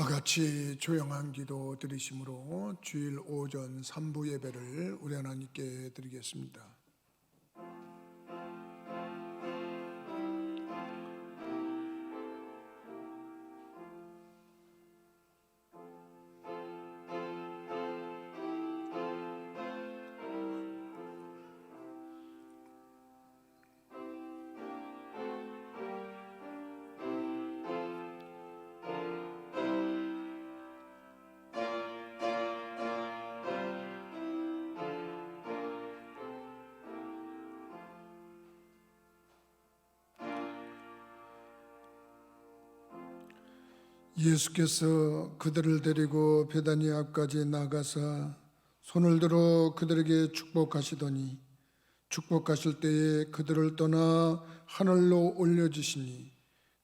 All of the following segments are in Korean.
다 같이 조용한 기도 드리심으로 주일 오전 3부 예배를 우리 하나님께 드리겠습니다. 예수께서 그들을 데리고 베다니 앞까지 나가사 손을 들어 그들에게 축복하시더니 축복하실 때에 그들을 떠나 하늘로 올려주시니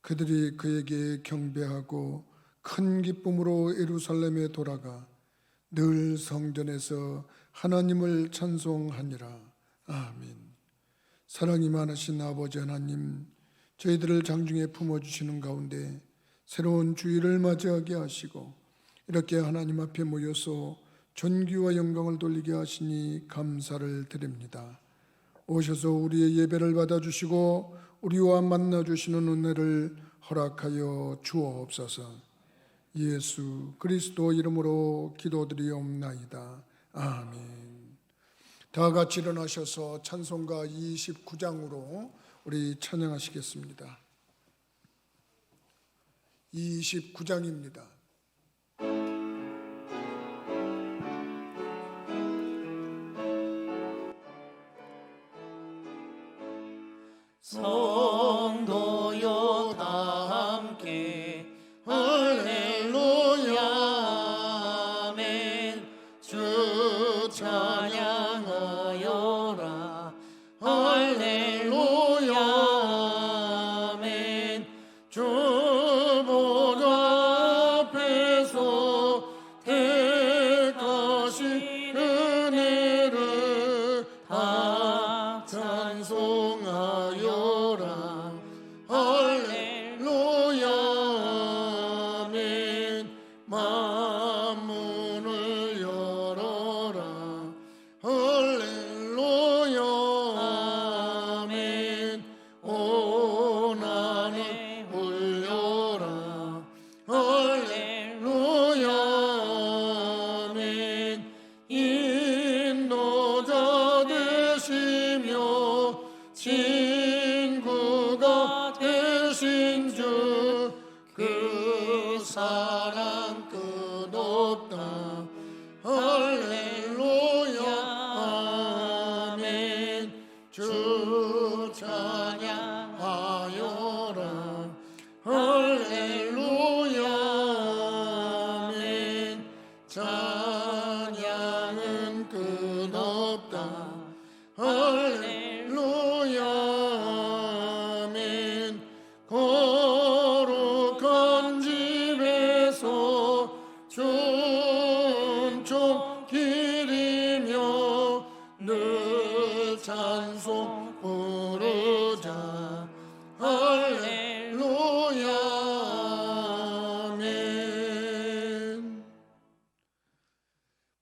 그들이 그에게 경배하고 큰 기쁨으로 예루살렘에 돌아가 늘 성전에서 하나님을 찬송하니라. 아멘. 사랑이 많으신 아버지 하나님, 저희들을 장중에 품어주시는 가운데 새로운 주일을 맞이하게 하시고 이렇게 하나님 앞에 모여서 존귀와 영광을 돌리게 하시니 감사를 드립니다. 오셔서 우리의 예배를 받아주시고 우리와 만나주시는 은혜를 허락하여 주옵소서. 예수 그리스도 이름으로 기도드리옵나이다. 아멘. 다 같이 일어나셔서 찬송가 29장으로 우리 찬양하시겠습니다. 29장입니다. 성도여 다 함께 할렐루야 아멘. 주 찬양하여라 할렐루야 아멘. 주 보좌 앞에서 택하신 은혜를 다 찬송하여라 할렐루야 아멘. 만문을 열어라 할렐루야 아멘. 온 안에 울려라 할렐루야 아멘. 인도자 되시며 친구가 되신 주 그 사랑 끝없다 할렐루야 아멘. 주 찬양하여라 할렐루야 아멘. 찬양은 끝없다 할렐루야 아멘. 거룩한 집에서 춤좀 기리며 늘 찬송 부르자 할렐루야 아멘.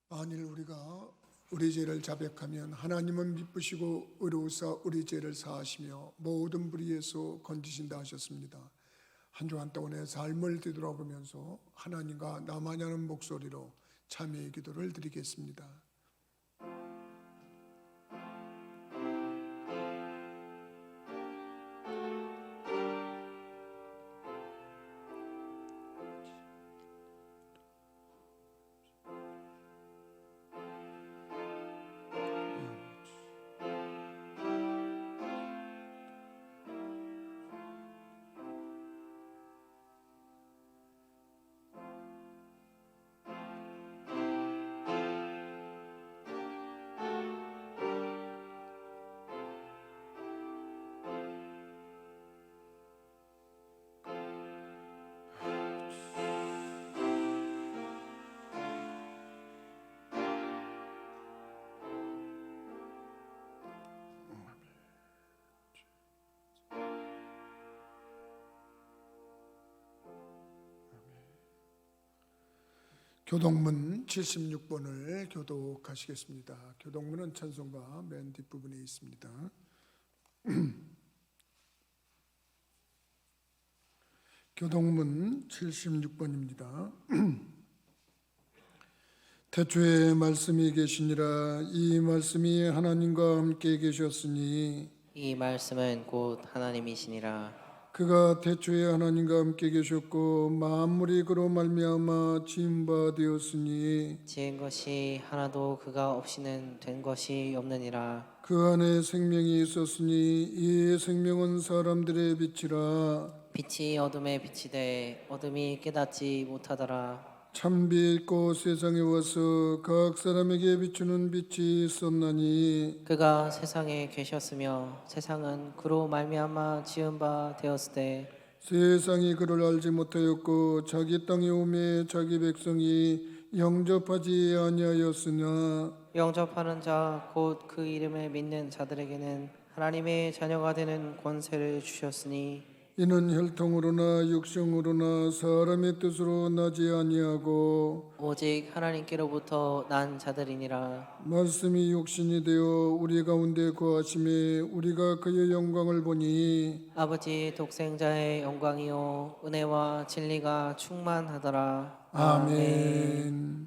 만일 우리가 우리 죄를 자백하면 하나님은 미쁘시고 의로우사 우리 죄를 사하시며 모든 불의에서 건지신다 하셨습니다. 한 주간 동안의 삶을 뒤돌아보면서 하나님과 나만이 하는 목소리로 참회의 기도를 드리겠습니다. 교동문 76번을 교독하시겠습니다. 교동문은 찬송가 맨 뒷부분에 있습니다. 교동문 76번입니다. 태초에 말씀이 계시니라. 이 말씀이 하나님과 함께 계셨으니 이 말씀은 곧 하나님이시니라. 그가 태초에 하나님과 함께 계셨고 만물이 그로 말미암아 지은 바 되었으니 지은 것이 하나도 그가 없이는 된 것이 없느니라. 그 안에 생명이 있었으니 이 생명은 사람들의 빛이라. 빛이 어둠에 비치되 어둠이 깨닫지 못하더라. 참비 있고 세상에 와서 각 사람에게 비추는 빛이 있었나니 그가 세상에 계셨으며 세상은 그로 말미암아 지은 바 되었으되 세상이 그를 알지 못하였고 자기 땅에 오매 자기 백성이 영접하지 아니하였으나 영접하는 자 곧 그 이름을 믿는 자들에게는 하나님의 자녀가 되는 권세를 주셨으니 이는 혈통으로나 육성으로나 사람의 뜻으로 나지 아니하고 오직 하나님께로부터 난 자들이니라. 말씀이 육신이 되어 우리 가운데 거하심에 우리가 그의 영광을 보니 아버지 독생자의 영광이요 은혜와 진리가 충만하더라. 아멘.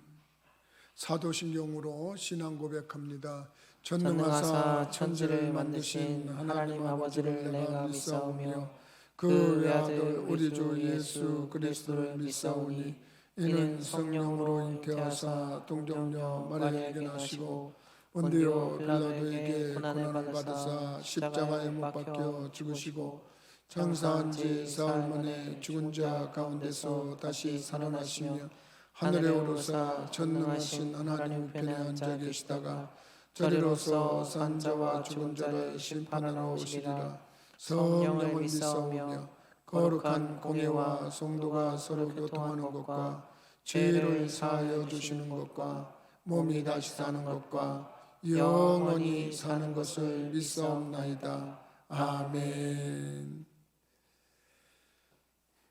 사도신경으로 신앙 고백합니다. 전능하사 천지를 만드신 하나님 아버지를 내가 믿사오며 그 외아들 우리 주 예수 그리스도를 믿사오니 이는 성령으로 잉태하사 동정녀 마리아에게 나시고 본디오 빌라도에게 고난을 받으사 십자가에 못 박혀 죽으시고 장사한 지 사흘 만에 죽은 자 가운데서 다시 살아나시며 하늘에 오르사 전능하신 하나님 우편에 앉아 계시다가 저리로서 산 자와 죽은 자를 심판하러 오시리라. 성령을 믿사오며 거룩한 공예와 성도가 서로 교통하는 것과 죄를 사하여 주시는 것과 몸이 다시 사는 것과 영원히 사는 것을 믿사옵나이다. 아멘.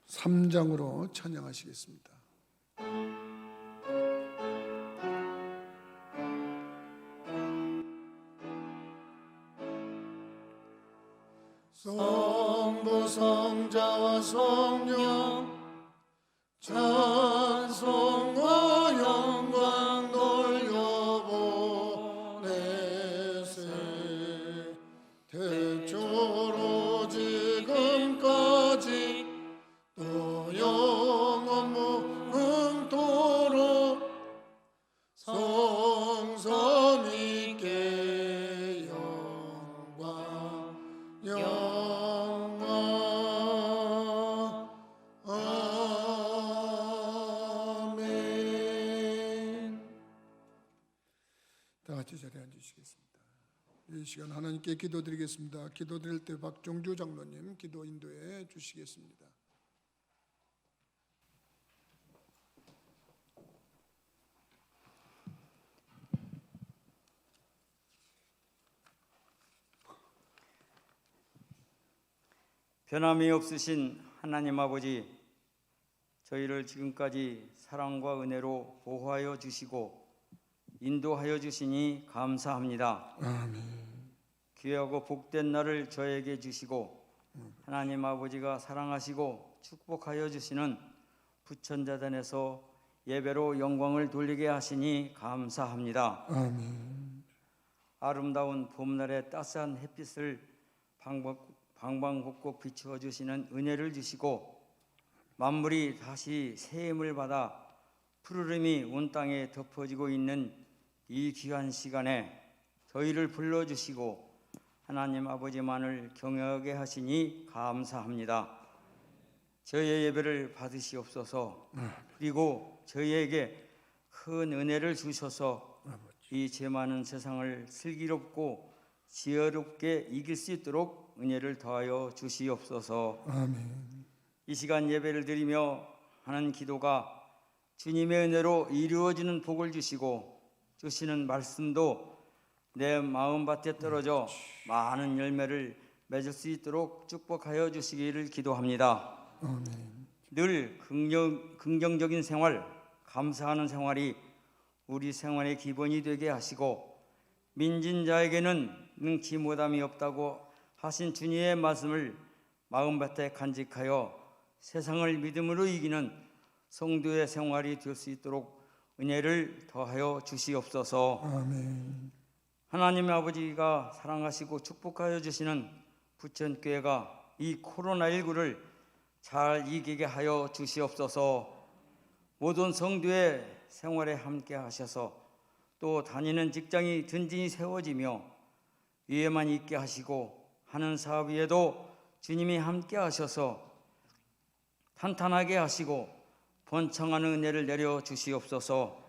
3장으로 찬양하시겠습니다. 성부 성자와 성령 찬송과 영광 돌려보내세. 태초로 지금까지 또 영원 무궁토록 성삼위께 영광 아멘. 다 같이 자리에 앉으시겠습니다. 이 시간 하나님께 기도드리겠습니다. 기도드릴 때 박종주 장로님 기도 인도해 주시겠습니다. 변함이 없으신 하나님 아버지, 저희를 지금까지 사랑과 은혜로 보호하여 주시고 인도하여 주시니 감사합니다. 귀하고 복된 날을 저에게 주시고 하나님 아버지가 사랑하시고 축복하여 주시는 부천자단에서 예배로 영광을 돌리게 하시니 감사합니다. 아름다운 봄날의 따스한 햇빛을 방방곡곡 비추어 주시는 은혜를 주시고 만물이 다시 새 힘을 받아 푸르름이 온 땅에 덮어지고 있는 이 귀한 시간에 저희를 불러주시고 하나님 아버지만을 경외하게 하시니 감사합니다. 저희의 예배를 받으시옵소서. 그리고 저희에게 큰 은혜를 주셔서 이 죄 많은 세상을 슬기롭고 지혜롭게 이길 수 있도록 은혜를 더하여 주시옵소서. 이 시간 예배를 드리며 하는 기도가 주님의 은혜로 이루어지는 복을 주시고 주시는 말씀도 내 마음밭에 떨어져 많은 열매를 맺을 수 있도록 축복하여 주시기를 기도합니다. 늘 긍정적인 생활, 감사하는 생활이 우리 생활의 기본이 되게 하시고 민진자에게는 능치 못함이 없다고 하신 주님의 말씀을 마음밭에 간직하여 세상을 믿음으로 이기는 성도의 생활이 될 수 있도록 은혜를 더하여 주시옵소서. 아멘. 하나님 아버지가 사랑하시고 축복하여 주시는 부천교회가 이 코로나19를 잘 이기게 하여 주시옵소서. 모든 성도의 생활에 함께 하셔서 또 다니는 직장이 든든히 세워지며 위에만 있게 하시고 하는 사업 위에도 주님이 함께 하셔서 탄탄하게 하시고 번창하는 은혜를 내려 주시옵소서.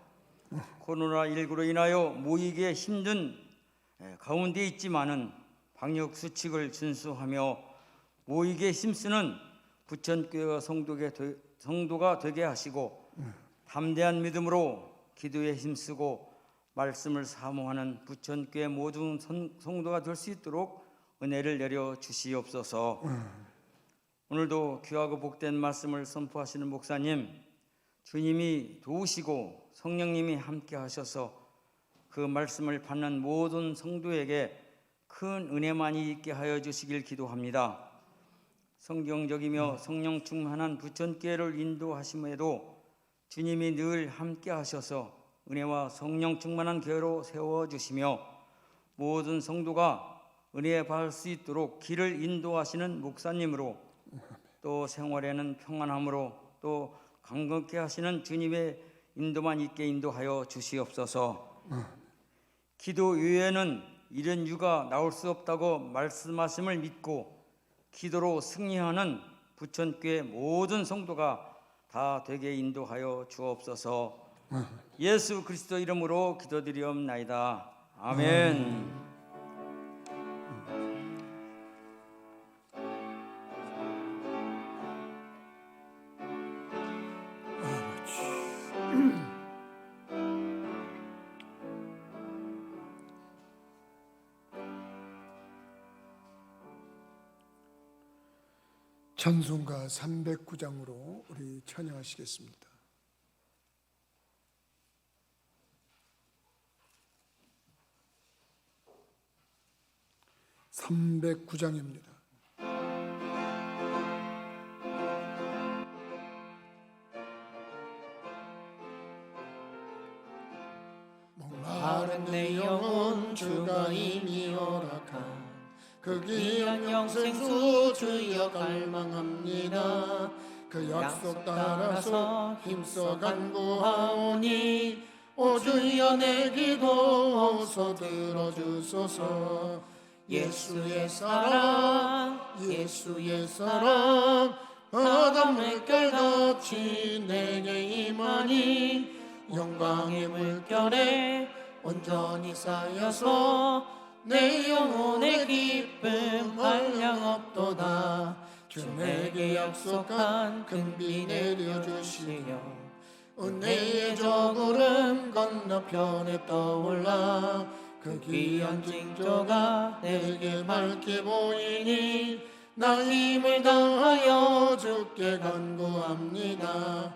코로나19로 인하여 모이기에 힘든 가운데 있지만은 방역 수칙을 준수하며 모이기에 힘쓰는 부천교회 성도가 되게 하시고 담대한 믿음으로 기도에 힘쓰고 말씀을 사모하는 부천교회 모든 성도가 될 수 있도록 은혜를 내려 주시옵소서. 오늘도 귀하고 복된 말씀을 선포하시는 목사님, 주님이 도우시고 성령님이 함께 하셔서 그 말씀을 받는 모든 성도에게 큰 은혜만이 있게 하여 주시길 기도합니다. 성경적이며 성령 충만한 부천교회를 인도하심에도 주님이 늘 함께 하셔서 은혜와 성령 충만한 교회로 세워주시며 모든 성도가 은혜에 받을 수 있도록 길을 인도하시는 목사님으로 또 생활에는 평안함으로 또 강건케 하시는 주님의 인도만 있게 인도하여 주시옵소서. 기도 외에는 이런 유가 나올 수 없다고 말씀하심을 믿고 기도로 승리하는 부천교회 모든 성도가 다 되게 인도하여 주옵소서. 예수 그리스도 이름으로 기도드리옵나이다. 아멘. 찬송가 309장으로 우리 찬양하시겠습니다. 309장입니다. 마른 내 영혼 주가 이미 허락한 그 귀한 영생수 주여 갈망합니다. 그 약속 따라서 힘써 간구하오니 오 주여 내 기도 어서 들어주소서. 예수의 사랑 예수의 사랑 바다 물결같이 내게 임하니 영광의 물결에 온전히 쌓여서 내 영혼의 기쁨 한량없도다. 주 내게 약속한 큰비 내려주시며 은혜의 저구름 건너편에 떠올라 그 귀한 징조가 내게 밝게 보이니 나 힘을 다하여 주께 간구합니다.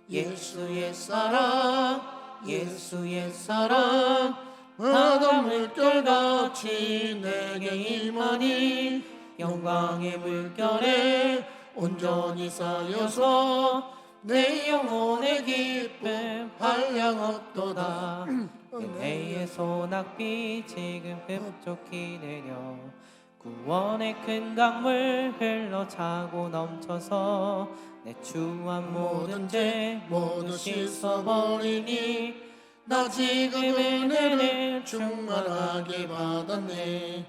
예수의 사랑 예수의 사랑 바다 물결같이 내게 임하니 영광의 물결에 온전히 쌓여서 내 영혼의 기쁨 한량없도다. 은혜의 소낙비 지금 흡족히 내려 구원의 큰 강물 흘러차고 넘쳐서 내 추한 모든 죄 모두 씻어버리니 나 지금 은혜를 충만하게 받았네.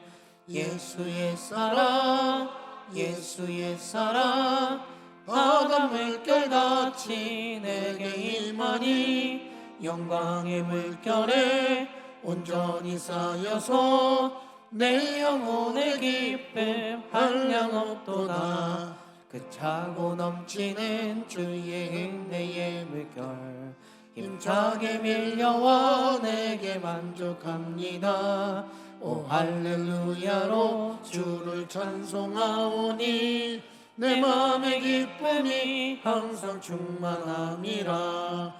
예수의 사랑 예수의 사랑 바다 물결같이 내게 임하니 영광의 물결에 온전히 쌓여서 내 영혼의 기쁨 한량없도다. 그 차고 넘치는 주의 은혜의 물결 힘차게 밀려와 내게 만족합니다. 오 할렐루야로 주를 찬송하오니 내 맘의 기쁨이 항상 충만함이라.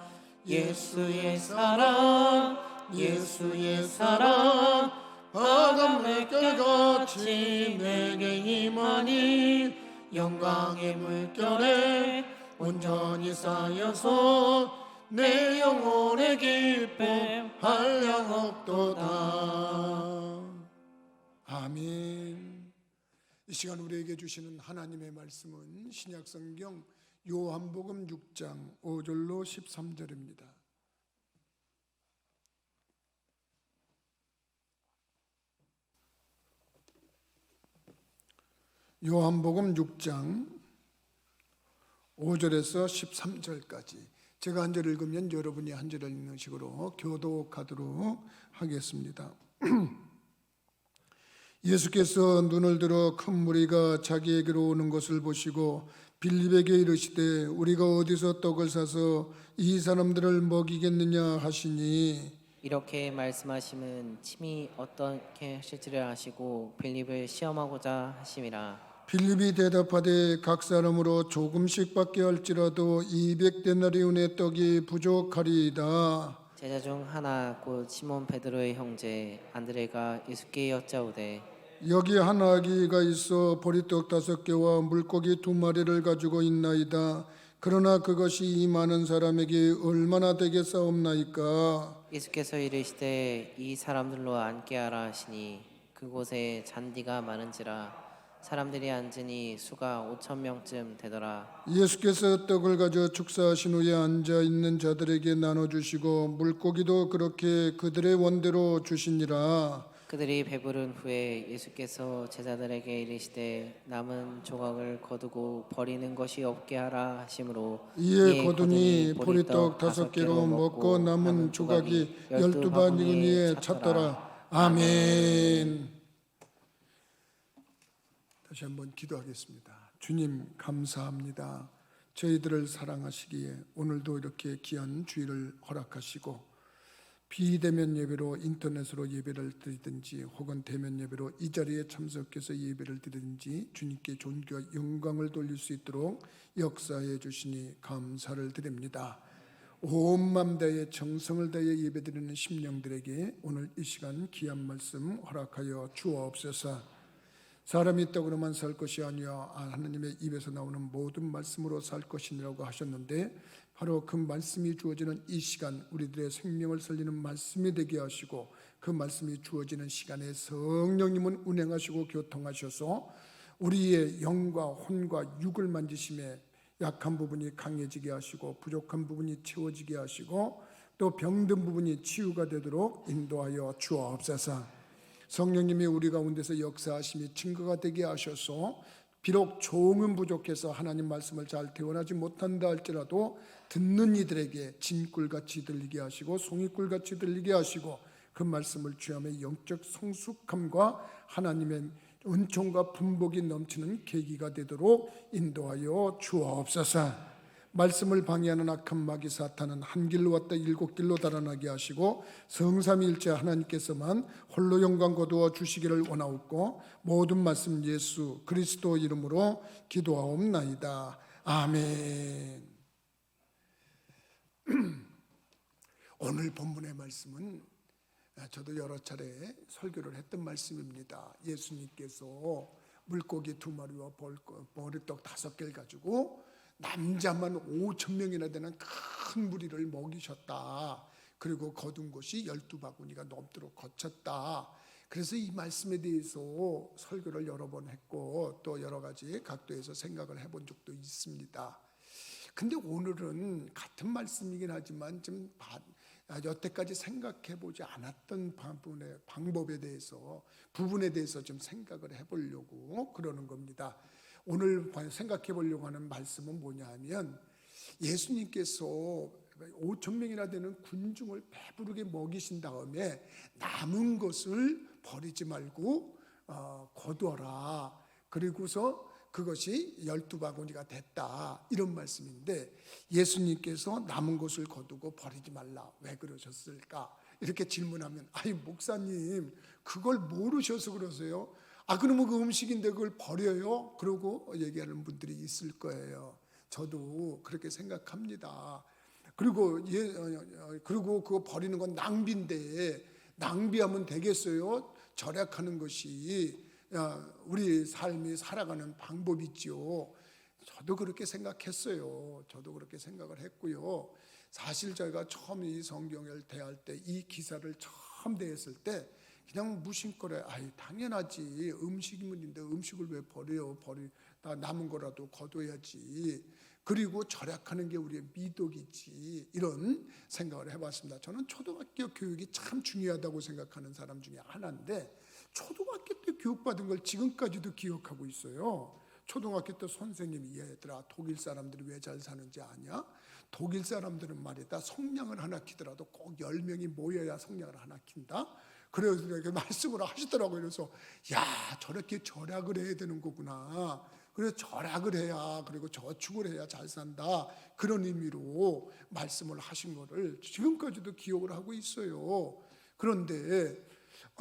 예수의 사랑 예수의 사랑 바다 물결같이 내게 임하니 영광의 물결에 온전히 쌓여서 내 영혼의 기쁨 한량없도다. 아멘. 이 시간 우리에게 주시는 하나님의 말씀은 신약성경 요한복음 6장 5절로 13절입니다. 요한복음 6장 5절에서 13절까지 제가 한 절 읽으면 여러분이 한 절을 읽는 식으로 교독하도록 하겠습니다. 예수께서 눈을 들어 큰 무리가 자기에게로 오는 것을 보시고 빌립에게 이르시되 우리가 어디서 떡을 사서 이 사람들을 먹이겠느냐 하시니 이렇게 말씀하심은 친히 어떻게 하실지를 아시고 빌립을 시험하고자 하심이라. 빌립이 대답하되 각 사람으로 조금씩 받게 할지라도 200데나리온의 떡이 부족하리이다. 제자 중 하나 곧 시몬 베드로의 형제 안드레가 예수께 여짜오되 여기 한 아기가 있어 보리떡 5개와 물고기 2마리를 가지고 있나이다. 그러나 그것이 이 많은 사람에게 얼마나 되겠사옵나이까. 예수께서 이르시되 이 사람들로 앉게 하라 하시니 그곳에 잔디가 많은지라 사람들이 앉으니 수가 5,000명쯤 되더라. 예수께서 떡을 가져 축사하신 후에 앉아 있는 자들에게 나눠주시고 물고기도 그렇게 그들의 원대로 주시니라. 그들이 배부른 후에 예수께서 제자들에게 이르시되 남은 조각을 거두고 버리는 것이 없게 하라 하심으로 이에 거두니 보리떡 5개로 먹고 남은 조각이 12바구니에 찼더라. 아멘. 다시 한번 기도하겠습니다. 주님 감사합니다. 저희들을 사랑하시기에 오늘도 이렇게 귀한 주일을 허락하시고 비대면 예배로 인터넷으로 예배를 드리든지 혹은 대면 예배로 이 자리에 참석해서 예배를 드리든지 주님께 존귀와 영광을 돌릴 수 있도록 역사해 주시니 감사를 드립니다. 온 마음 다해 정성을 다해 예배드리는 심령들에게 오늘 이 시간 귀한 말씀 허락하여 주옵소서. 사람이 떡으로만 살 것이 아니라 하나님의 입에서 나오는 모든 말씀으로 살 것이라고 하셨는데 바로 그 말씀이 주어지는 이 시간 우리들의 생명을 살리는 말씀이 되게 하시고 그 말씀이 주어지는 시간에 성령님은 운행하시고 교통하셔서 우리의 영과 혼과 육을 만지심에 약한 부분이 강해지게 하시고 부족한 부분이 채워지게 하시고 또 병든 부분이 치유가 되도록 인도하여 주옵소서. 성령님이 우리 가운데서 역사하심이 증거가 되게 하셔서 비록 종은 부족해서 하나님 말씀을 잘 대원하지 못한다 할지라도 듣는 이들에게 진꿀같이 들리게 하시고 송이꿀같이 들리게 하시고 그 말씀을 취함의 영적 성숙함과 하나님의 은총과 분복이 넘치는 계기가 되도록 인도하여 주옵소서. 말씀을 방해하는 악한 마귀 사탄은 한 길로 왔다 7길로 달아나게 하시고 성삼위일체 하나님께서만 홀로 영광 거두어 주시기를 원하옵고 모든 말씀 예수 그리스도 이름으로 기도하옵나이다. 아멘. 오늘 본문의 말씀은 저도 여러 차례 설교를 했던 말씀입니다. 예수님께서 물고기 2마리와 보리떡 5개를 가지고 남자만 5,000명이나 되는 큰 무리를 먹이셨다. 그리고 거둔 것이 12바구니가 넘도록 거쳤다. 그래서 이 말씀에 대해서 설교를 여러 번 했고 또 여러 가지 각도에서 생각을 해본 적도 있습니다. 근데 오늘은 같은 말씀이긴 하지만 좀 여태까지 생각해보지 않았던 방법에 대해서 부분에 대해서 좀 생각을 해보려고 그러는 겁니다. 오늘 생각해 보려고 하는 말씀은 뭐냐 하면 예수님께서 5,000명이나 되는 군중을 배부르게 먹이신 다음에 남은 것을 버리지 말고 거두어라. 그리고서 그것이 12바구니가 됐다. 이런 말씀인데 예수님께서 남은 것을 거두고 버리지 말라. 왜 그러셨을까? 이렇게 질문하면 아이 목사님 그걸 모르셔서 그러세요? 그러면 그 음식인데 그걸 버려요? 그러고 얘기하는 분들이 있을 거예요. 저도 그렇게 생각합니다. 그리고 그거 버리는 건 낭비인데 낭비하면 되겠어요? 절약하는 것이 우리 삶이 살아가는 방법이지요. 저도 그렇게 생각했어요. 저도 그렇게 생각을 했고요. 사실 저희가 처음 이 성경을 대할 때, 이 기사를 처음 대했을 때 그냥 무심코에 당연하지, 음식물인데 음식을 왜 버려요? 나 남은 거라도 거둬야지. 그리고 절약하는 게 우리의 미덕이지, 이런 생각을 해봤습니다. 저는 초등학교 교육이 참 중요하다고 생각하는 사람 중에 하나인데, 초등학교 때 교육받은 걸 지금까지도 기억하고 있어요. 초등학교 때 선생님이, 얘들아 독일 사람들이 왜 잘 사는지 아냐? 독일 사람들은 말이다, 성냥을 하나 키더라도 꼭 10명이 모여야 성냥을 하나 킨다. 그래서 이렇게 말씀을 하시더라고요. 그래서 저렇게 절약을 해야 되는 거구나. 그래서 절약을 해야, 그리고 저축을 해야 잘 산다, 그런 의미로 말씀을 하신 거를 지금까지도 기억을 하고 있어요. 그런데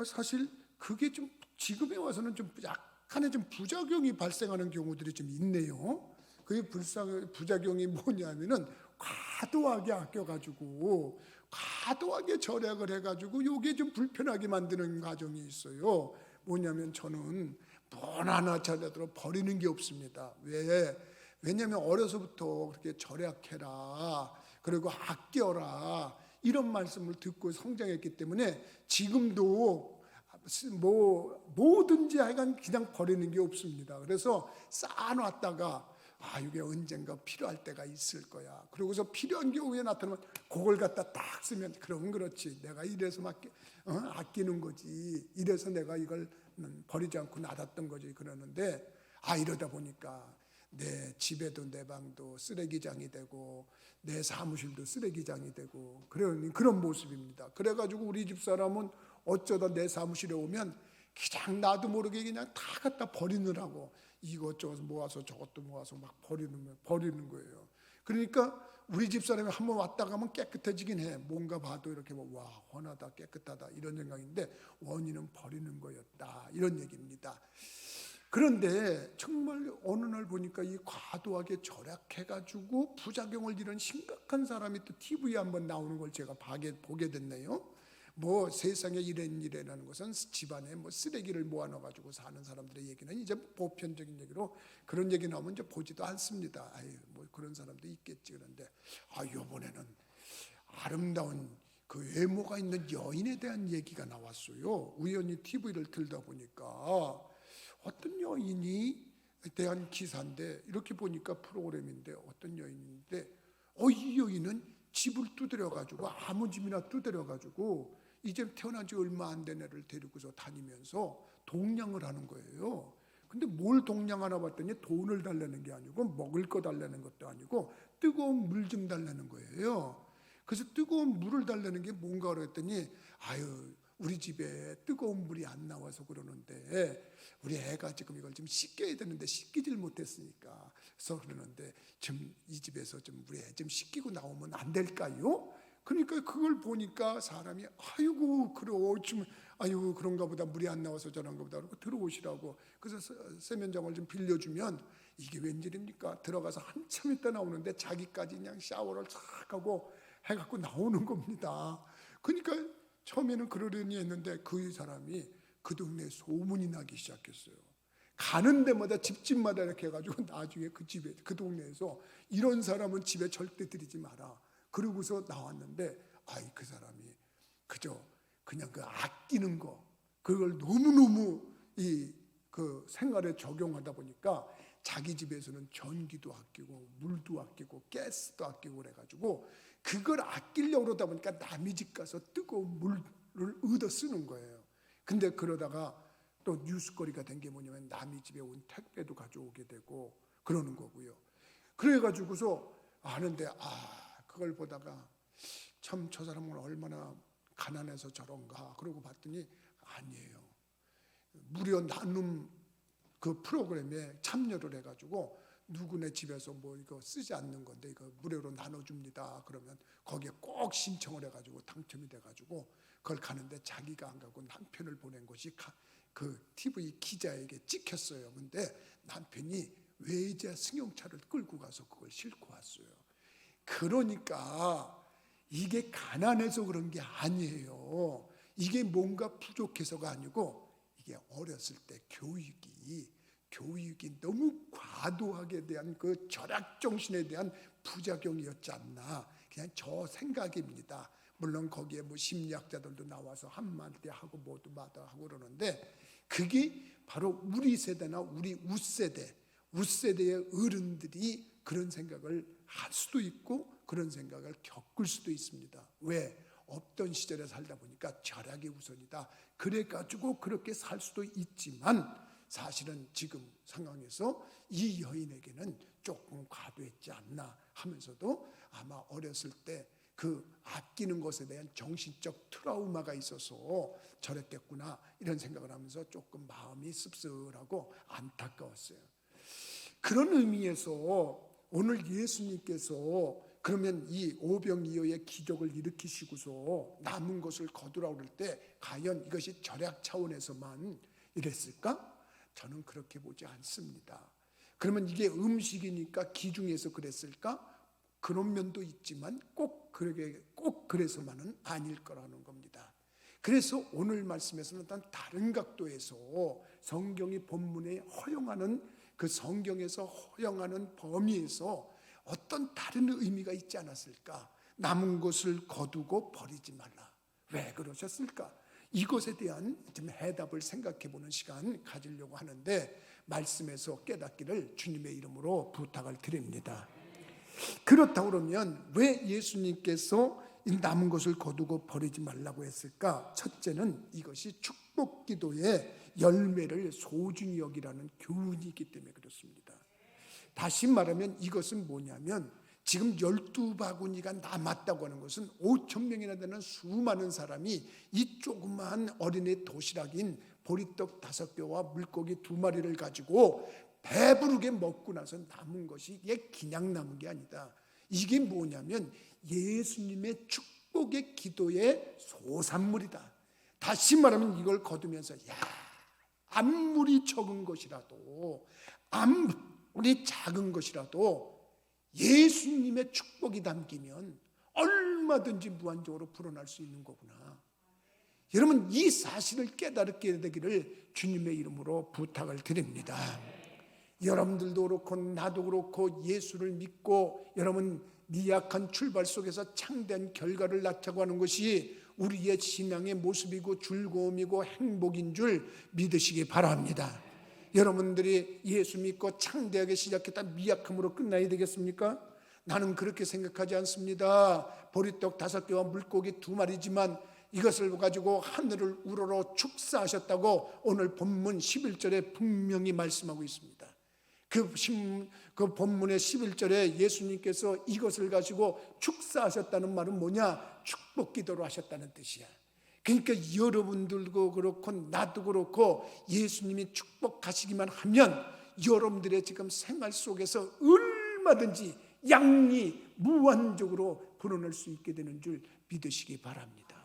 사실 그게 좀 지금에 와서는 좀 약간의 좀 부작용이 발생하는 경우들이 좀 있네요. 그게 부작용이 뭐냐면은 과도하게 아껴가지고 과도하게 절약을 해가지고 요게 좀 불편하게 만드는 과정이 있어요. 뭐냐면 저는 돈 하나 잘라도 버리는 게 없습니다. 왜냐하면 어려서부터 그렇게 절약해라, 그리고 아껴라, 이런 말씀을 듣고 성장했기 때문에 지금도 뭐든지 하여간 그냥 버리는 게 없습니다. 그래서 쌓아놨다가 이게 언젠가 필요할 때가 있을 거야. 그러고서 필요한 경우에 나타나면 그걸 갖다 딱 쓰면, 그러면 그렇지, 내가 이래서 아끼는 거지, 이래서 내가 이걸 버리지 않고 놔뒀던 거지, 그러는데 이러다 보니까 내 집에도 내 방도 쓰레기장이 되고 내 사무실도 쓰레기장이 되고 그런 모습입니다. 그래가지고 우리 집사람은 어쩌다 내 사무실에 오면 그냥 나도 모르게 그냥 다 갖다 버리느라고 이것저것 모아서 저것도 모아서 막 버리는 거예요. 그러니까 우리 집사람이 한번 왔다 가면 깨끗해지긴 해. 뭔가 봐도 이렇게 와, 환하다, 깨끗하다, 이런 생각인데 원인은 버리는 거였다, 이런 얘기입니다. 그런데 정말 어느 날 보니까 이 과도하게 절약해가지고 부작용을 이룬 심각한 사람이 또 TV에 한번 나오는 걸 제가 보게 됐네요. 세상에 이래라는 것은 집안에 쓰레기를 모아놔가지고 사는 사람들의 얘기는 이제 보편적인 얘기로, 그런 얘기 나오면 이제 보지도 않습니다. 그런 사람도 있겠지. 그런데 이번에는 아름다운 그 외모가 있는 여인에 대한 얘기가 나왔어요. 우연히 TV를 틀다 보니까 어떤 여인이 대한 기사인데, 이렇게 보니까 프로그램인데 어떤 여인인데 이 여인은 집을 두드려가지고, 아무 집이나 두드려가지고 이제 태어난 지 얼마 안 된 애를 데리고서 다니면서 동냥을 하는 거예요. 근데 뭘 동냥하나 봤더니 돈을 달라는 게 아니고 먹을 거 달라는 것도 아니고 뜨거운 물 좀 달라는 거예요. 그래서 뜨거운 물을 달라는 게 뭔가 그랬더니 우리 집에 뜨거운 물이 안 나와서 그러는데 우리 애가 지금 이걸 좀 씻겨야 되는데 씻기질 못했으니까, 그래서 그러는데 좀 이 집에서 좀 우리 애 좀 씻기고 나오면 안 될까요? 그러니까 그걸 보니까 사람이 그런가 보다, 물이 안 나와서 저런가 보다, 그러고 들어오시라고. 그래서 세면장을 좀 빌려주면 이게 웬일입니까? 들어가서 한참 있다 나오는데 자기까지 그냥 샤워를 싹 하고 해갖고 나오는 겁니다. 그러니까 처음에는 그러려니 했는데 그 사람이 그 동네에 소문이 나기 시작했어요. 가는 데마다 집집마다 이렇게 해가지고 나중에 그 집에, 그 동네에서 이런 사람은 집에 절대 들이지 마라, 그러고서 나왔는데 그 사람이 그냥 그 아끼는 거, 그걸 너무너무 그 생활에 적용하다 보니까 자기 집에서는 전기도 아끼고 물도 아끼고 가스도 아끼고 그래가지고 그걸 아끼려고 그러다 보니까 남의 집 가서 뜨거운 물을 얻어 쓰는 거예요. 근데 그러다가 또 뉴스거리가 된 게 뭐냐면 남의 집에 온 택배도 가져오게 되고 그러는 거고요. 그래가지고서 하는데 그걸 보다가 참 저 사람은 얼마나 가난해서 저런가, 그러고 봤더니 아니에요. 무료 나눔 그 프로그램에 참여를 해가지고 누구네 집에서 이거 쓰지 않는 건데 이거 무료로 나눠줍니다. 그러면 거기에 꼭 신청을 해가지고 당첨이 돼가지고 그걸 가는데 자기가 안 가고 남편을 보낸 것이 그 TV 기자에게 찍혔어요. 근데 남편이 외제 승용차를 끌고 가서 그걸 싣고 왔어요. 그러니까 이게 가난해서 그런 게 아니에요. 이게 뭔가 부족해서가 아니고 이게 어렸을 때 교육이 너무 과도하게 대한 그 절약 정신에 대한 부작용이었지 않나, 그냥 저 생각입니다. 물론 거기에 뭐 심리학자들도 나와서 한마디 하고 모두 마다 하고 그러는데, 그게 바로 우리 세대나 우리 우세대의 어른들이 그런 생각을 할 수도 있고 그런 생각을 겪을 수도 있습니다. 왜? 없던 시절에 살다 보니까 절약이 우선이다. 그래가지고 그렇게 살 수도 있지만, 사실은 지금 상황에서 이 여인에게는 조금 과도했지 않나 하면서도 아마 어렸을 때 그 아끼는 것에 대한 정신적 트라우마가 있어서 저랬겠구나, 이런 생각을 하면서 조금 마음이 씁쓸하고 안타까웠어요. 그런 의미에서 오늘 예수님께서 그러면 이 오병이어의 기적을 일으키시고서 남은 것을 거두라고 그럴 때 과연 이것이 절약 차원에서만 이랬을까? 저는 그렇게 보지 않습니다. 그러면 이게 음식이니까 기중에서 그랬을까? 그런 면도 있지만 꼭 그래서만은 아닐 거라는 겁니다. 그래서 오늘 말씀에서는 어떤 다른 각도에서 성경이 본문에 허용하는 그 성경에서 허용하는 범위에서 어떤 다른 의미가 있지 않았을까? 남은 것을 거두고 버리지 말라. 왜 그러셨을까? 이것에 대한 좀 해답을 생각해보는 시간 가지려고 하는데, 말씀에서 깨닫기를 주님의 이름으로 부탁을 드립니다. 그렇다고 그러면 왜 예수님께서 이 남은 것을 거두고 버리지 말라고 했을까? 첫째는 이것이 축복 기도의 열매를 소중히 여기라는 교훈이 있기 때문에 그렇습니다. 다시 말하면 이것은 뭐냐면, 지금 12바구니가 남았다고 하는 것은 5,000명이나 되는 수많은 사람이 이 조그마한 어린이 도시락인 보리떡 5개와 물고기 2마리를 가지고 배부르게 먹고 나서 남은 것이 이게 그냥 남은 게 아니다. 이게 뭐냐면 예수님의 축복의 기도의 소산물이다. 다시 말하면 이걸 거두면서 아무리 적은 것이라도, 아무리 작은 것이라도 예수님의 축복이 담기면 얼마든지 무한적으로 불어날 수 있는 거구나. 여러분, 이 사실을 깨닫게 되기를 주님의 이름으로 부탁을 드립니다. 여러분들도 그렇고 나도 그렇고 예수를 믿고 여러분 미약한 출발 속에서 창대한 결과를 낳자고 하는 것이 우리의 신앙의 모습이고 즐거움이고 행복인 줄 믿으시기 바랍니다. 여러분들이 예수 믿고 창대하게 시작했다 미약함으로 끝나야 되겠습니까? 나는 그렇게 생각하지 않습니다. 보리떡 5개와 물고기 2마리지만 이것을 가지고 하늘을 우러러 축사하셨다고 오늘 본문 11절에 분명히 말씀하고 있습니다. 그 본문의 11절에 예수님께서 이것을 가지고 축사하셨다는 말은 뭐냐? 축복 기도로 하셨다는 뜻이야. 그러니까 여러분들도 그렇고 나도 그렇고 예수님이 축복하시기만 하면 여러분들의 지금 생활 속에서 얼마든지 양이 무한적으로 불어날 수 있게 되는 줄 믿으시기 바랍니다.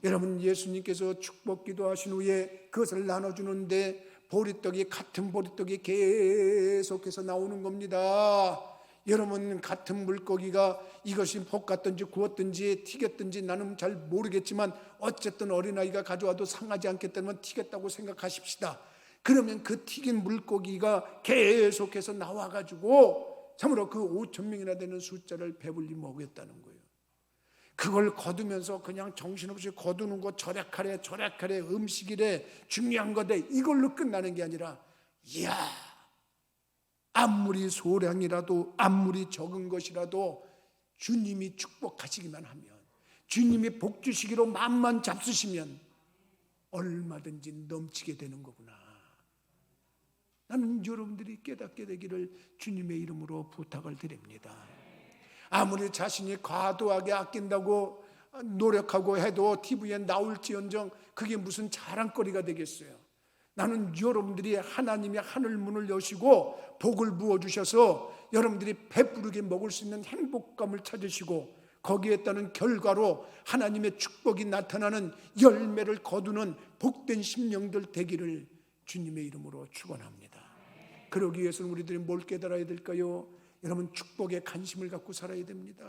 여러분, 예수님께서 축복 기도하신 후에 그것을 나눠주는데 보리떡이, 같은 보리떡이 계속해서 나오는 겁니다. 여러분, 같은 물고기가 이것이 볶았든지 구웠든지 튀겼든지 나는 잘 모르겠지만 어쨌든 어린아이가 가져와도 상하지 않기 때문에 튀겼다고 생각하십시다. 그러면 그 튀긴 물고기가 계속해서 나와가지고 참으로 그 5,000명이나 되는 숫자를 배불리 먹였다는 거예요. 그걸 거두면서 그냥 정신없이 거두는 거 절약하래 음식이래 중요한 거대 이걸로 끝나는 게 아니라, 이야, 아무리 소량이라도 아무리 적은 것이라도 주님이 축복하시기만 하면, 주님이 복 주시기로 마음만 잡수시면 얼마든지 넘치게 되는 거구나. 나는 여러분들이 깨닫게 되기를 주님의 이름으로 부탁을 드립니다. 아무리 자신이 과도하게 아낀다고 노력하고 해도 TV에 나올지언정 그게 무슨 자랑거리가 되겠어요. 나는 여러분들이 하나님의 하늘 문을 여시고 복을 부어주셔서 여러분들이 배부르게 먹을 수 있는 행복감을 찾으시고 거기에 따른 결과로 하나님의 축복이 나타나는 열매를 거두는 복된 심령들 되기를 주님의 이름으로 축원합니다. 그러기 위해서는 우리들이 뭘 깨달아야 될까요? 여러분 축복에 관심을 갖고 살아야 됩니다.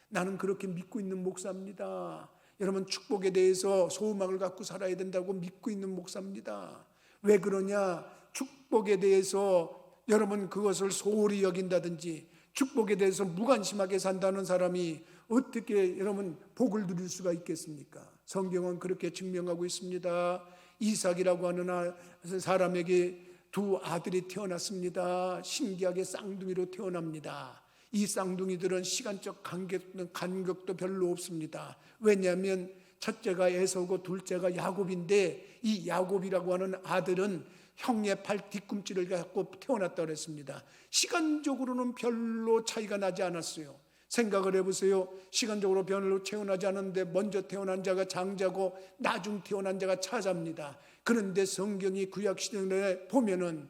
나는 그렇게 믿고 있는 목사입니다. 여러분 축복에 대해서 소망을 갖고 살아야 된다고 믿고 있는 목사입니다. 왜 그러냐? 축복에 대해서 여러분 그것을 소홀히 여긴다든지 축복에 대해서 무관심하게 산다는 사람이 어떻게 여러분 복을 누릴 수가 있겠습니까? 성경은 그렇게 증명하고 있습니다. 이삭이라고 하는 사람에게 두 아들이 태어났습니다. 신기하게 쌍둥이로 태어납니다. 이 쌍둥이들은 시간적 간격도 별로 없습니다. 왜냐하면 첫째가 에서고 둘째가 야곱인데 이 야곱이라고 하는 아들은 형의 발 뒤꿈치를 갖고 태어났다고 했습니다. 시간적으로는 별로 차이가 나지 않았어요. 생각을 해보세요. 시간적으로 별로 태어나지 않았는데 먼저 태어난 자가 장자고 나중 태어난 자가 차자입니다. 그런데 성경이 구약시대에 보면은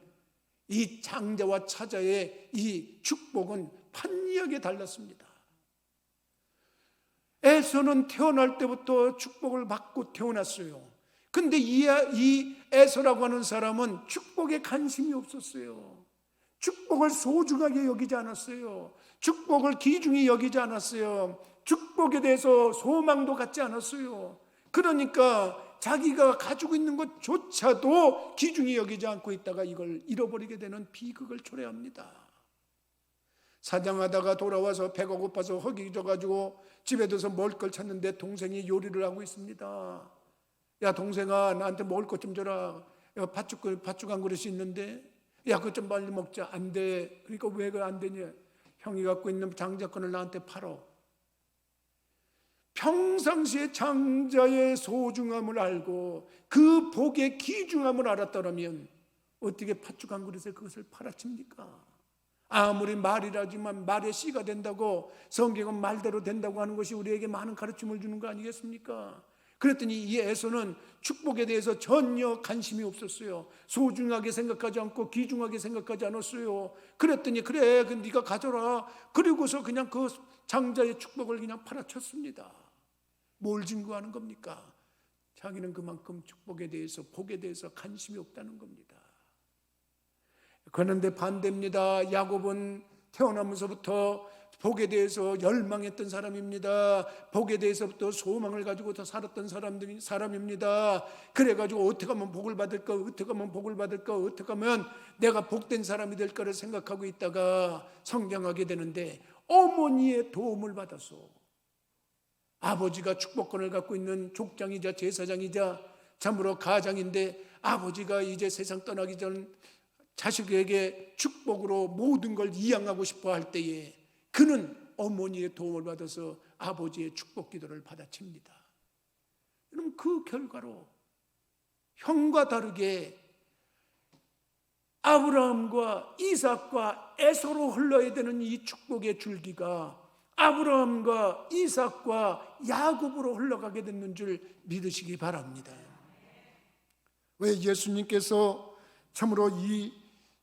이 장자와 차자의 이 축복은 판이하게 달랐습니다. 에서는 태어날 때부터 축복을 받고 태어났어요. 근데 이 에서라고 하는 사람은 축복에 관심이 없었어요. 축복을 소중하게 여기지 않았어요. 축복을 귀중히 여기지 않았어요. 축복에 대해서 소망도 갖지 않았어요. 그러니까 자기가 가지고 있는 것조차도 귀중히 여기지 않고 있다가 이걸 잃어버리게 되는 비극을 초래합니다. 사냥하다가 돌아와서 배가 고파서 허기져가지고 집에 들어서 먹을 걸 찾는데 동생이 요리를 하고 있습니다. 야 동생아, 나한테 먹을 것 좀 줘라. 야, 팥죽 한 그릇이 있는데 야 그것 좀 빨리 먹자. 안 돼. 그러니까 왜 그 안 되냐? 형이 갖고 있는 장자권을 나한테 팔어. 평상시에 장자의 소중함을 알고 그 복의 귀중함을 알았더라면 어떻게 팥죽 한 그릇에 그것을 팔아칩니까? 아무리 말이라지만 말의 씨가 된다고, 성경은 말대로 된다고 하는 것이 우리에게 많은 가르침을 주는 거 아니겠습니까? 그랬더니 이 에서는 축복에 대해서 전혀 관심이 없었어요. 소중하게 생각하지 않고 귀중하게 생각하지 않았어요. 그랬더니 그래 네가 가져라. 그리고서 그냥 그 장자의 축복을 그냥 팔아쳤습니다. 뭘 증거하는 겁니까? 자기는 그만큼 축복에 대해서, 복에 대해서 관심이 없다는 겁니다. 그런데 반대입니다. 야곱은 태어나면서부터 복에 대해서 열망했던 사람입니다. 복에 대해서부터 소망을 가지고 더 살았던 사람입니다. 그래가지고 어떻게 하면 복을 받을까, 어떻게 하면 복을 받을까, 어떻게 하면 내가 복된 사람이 될까를 생각하고 있다가 성장하게 되는데, 어머니의 도움을 받아서 아버지가 축복권을 갖고 있는 족장이자 제사장이자 참으로 가장인데, 아버지가 이제 세상 떠나기 전 자식에게 축복으로 모든 걸 이양하고 싶어 할 때에 그는 어머니의 도움을 받아서 아버지의 축복 기도를 받아칩니다. 여러분, 그 결과로 형과 다르게 아브라함과 이삭과 에서로 흘러야 되는 이 축복의 줄기가 아브라함과 이삭과 야곱으로 흘러가게 됐는 줄 믿으시기 바랍니다. 왜 예수님께서 참으로 이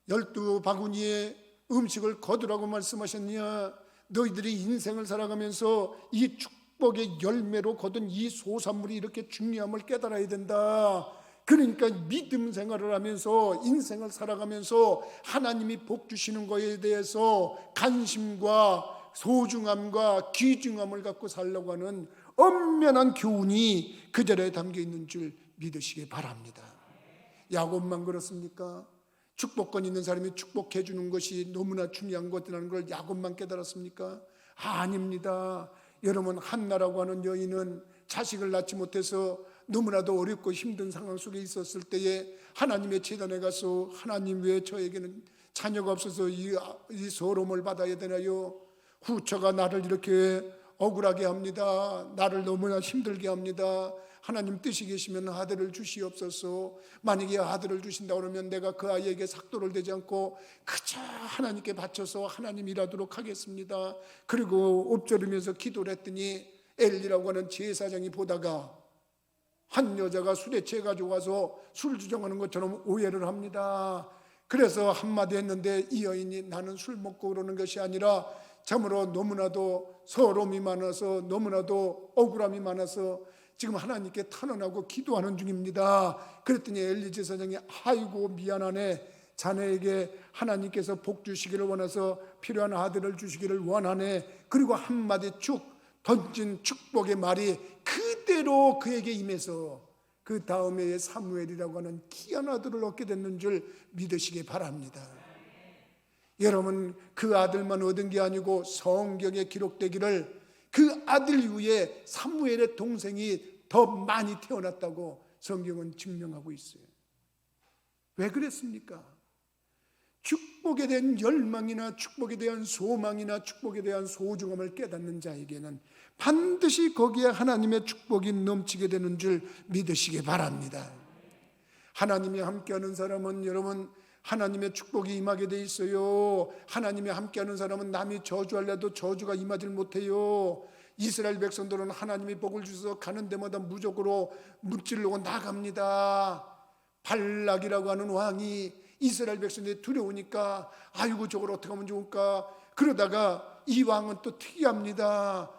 12바구니의 음식을 거두라고 말씀하셨냐? 너희들이 인생을 살아가면서 이 축복의 열매로 거둔 이 소산물이 이렇게 중요함을 깨달아야 된다. 그러니까 믿음 생활을 하면서 인생을 살아가면서 하나님이 복 주시는 것에 대해서 관심과 소중함과 귀중함을 갖고 살려고 하는 엄연한 교훈이 그 절에 담겨 있는 줄 믿으시기 바랍니다. 야곱만 그렇습니까? 축복권 있는 사람이 축복해 주는 것이 너무나 중요한 것이라는 걸 야곱만 깨달았습니까? 아닙니다. 여러분, 한나라고 하는 여인은 자식을 낳지 못해서 너무나도 어렵고 힘든 상황 속에 있었을 때에 하나님의 제단에 가서, 하나님 왜 저에게는 자녀가 없어서 이 서러움을 받아야 되나요? 후처가 나를 이렇게 억울하게 합니다. 나를 너무나 힘들게 합니다. 하나님 뜻이 계시면 아들을 주시옵소서. 만약에 아들을 주신다 그러면 내가 그 아이에게 삭도를 대지 않고 그저 하나님께 바쳐서 하나님 일하도록 하겠습니다. 그리고 엎드리면서 기도를 했더니 엘리라고 하는 제사장이 보다가 한 여자가 술에 취해가지고 와서 술 주정하는 것처럼 오해를 합니다. 그래서 한마디 했는데 이 여인이 나는 술 먹고 그러는 것이 아니라 참으로 너무나도 서러움이 많아서, 너무나도 억울함이 많아서 지금 하나님께 탄원하고 기도하는 중입니다. 그랬더니 엘리 제사장이 아이고 미안하네, 자네에게 하나님께서 복 주시기를 원해서 필요한 아들을 주시기를 원하네. 그리고 한마디 쭉 던진 축복의 말이 그대로 그에게 임해서 그 다음에 사무엘이라고 하는 귀한 아들을 얻게 됐는 줄 믿으시기 바랍니다. 여러분, 그 아들만 얻은 게 아니고 성경에 기록되기를 그 아들 이후에 사무엘의 동생이 더 많이 태어났다고 성경은 증명하고 있어요. 왜 그랬습니까? 축복에 대한 열망이나 축복에 대한 소망이나 축복에 대한 소중함을 깨닫는 자에게는 반드시 거기에 하나님의 축복이 넘치게 되는 줄 믿으시기 바랍니다. 하나님이 함께하는 사람은 여러분 하나님의 축복이 임하게 돼 있어요. 하나님이 함께하는 사람은 남이 저주하려도 저주가 임하지 못해요. 이스라엘 백성들은 하나님이 복을 주셔서 가는 데마다 무적으로 무찌르고 나갑니다. 발락이라고 하는 왕이 이스라엘 백성들이 두려우니까 아이고 저걸 어떻게 하면 좋을까. 그러다가 이 왕은 또 특이합니다.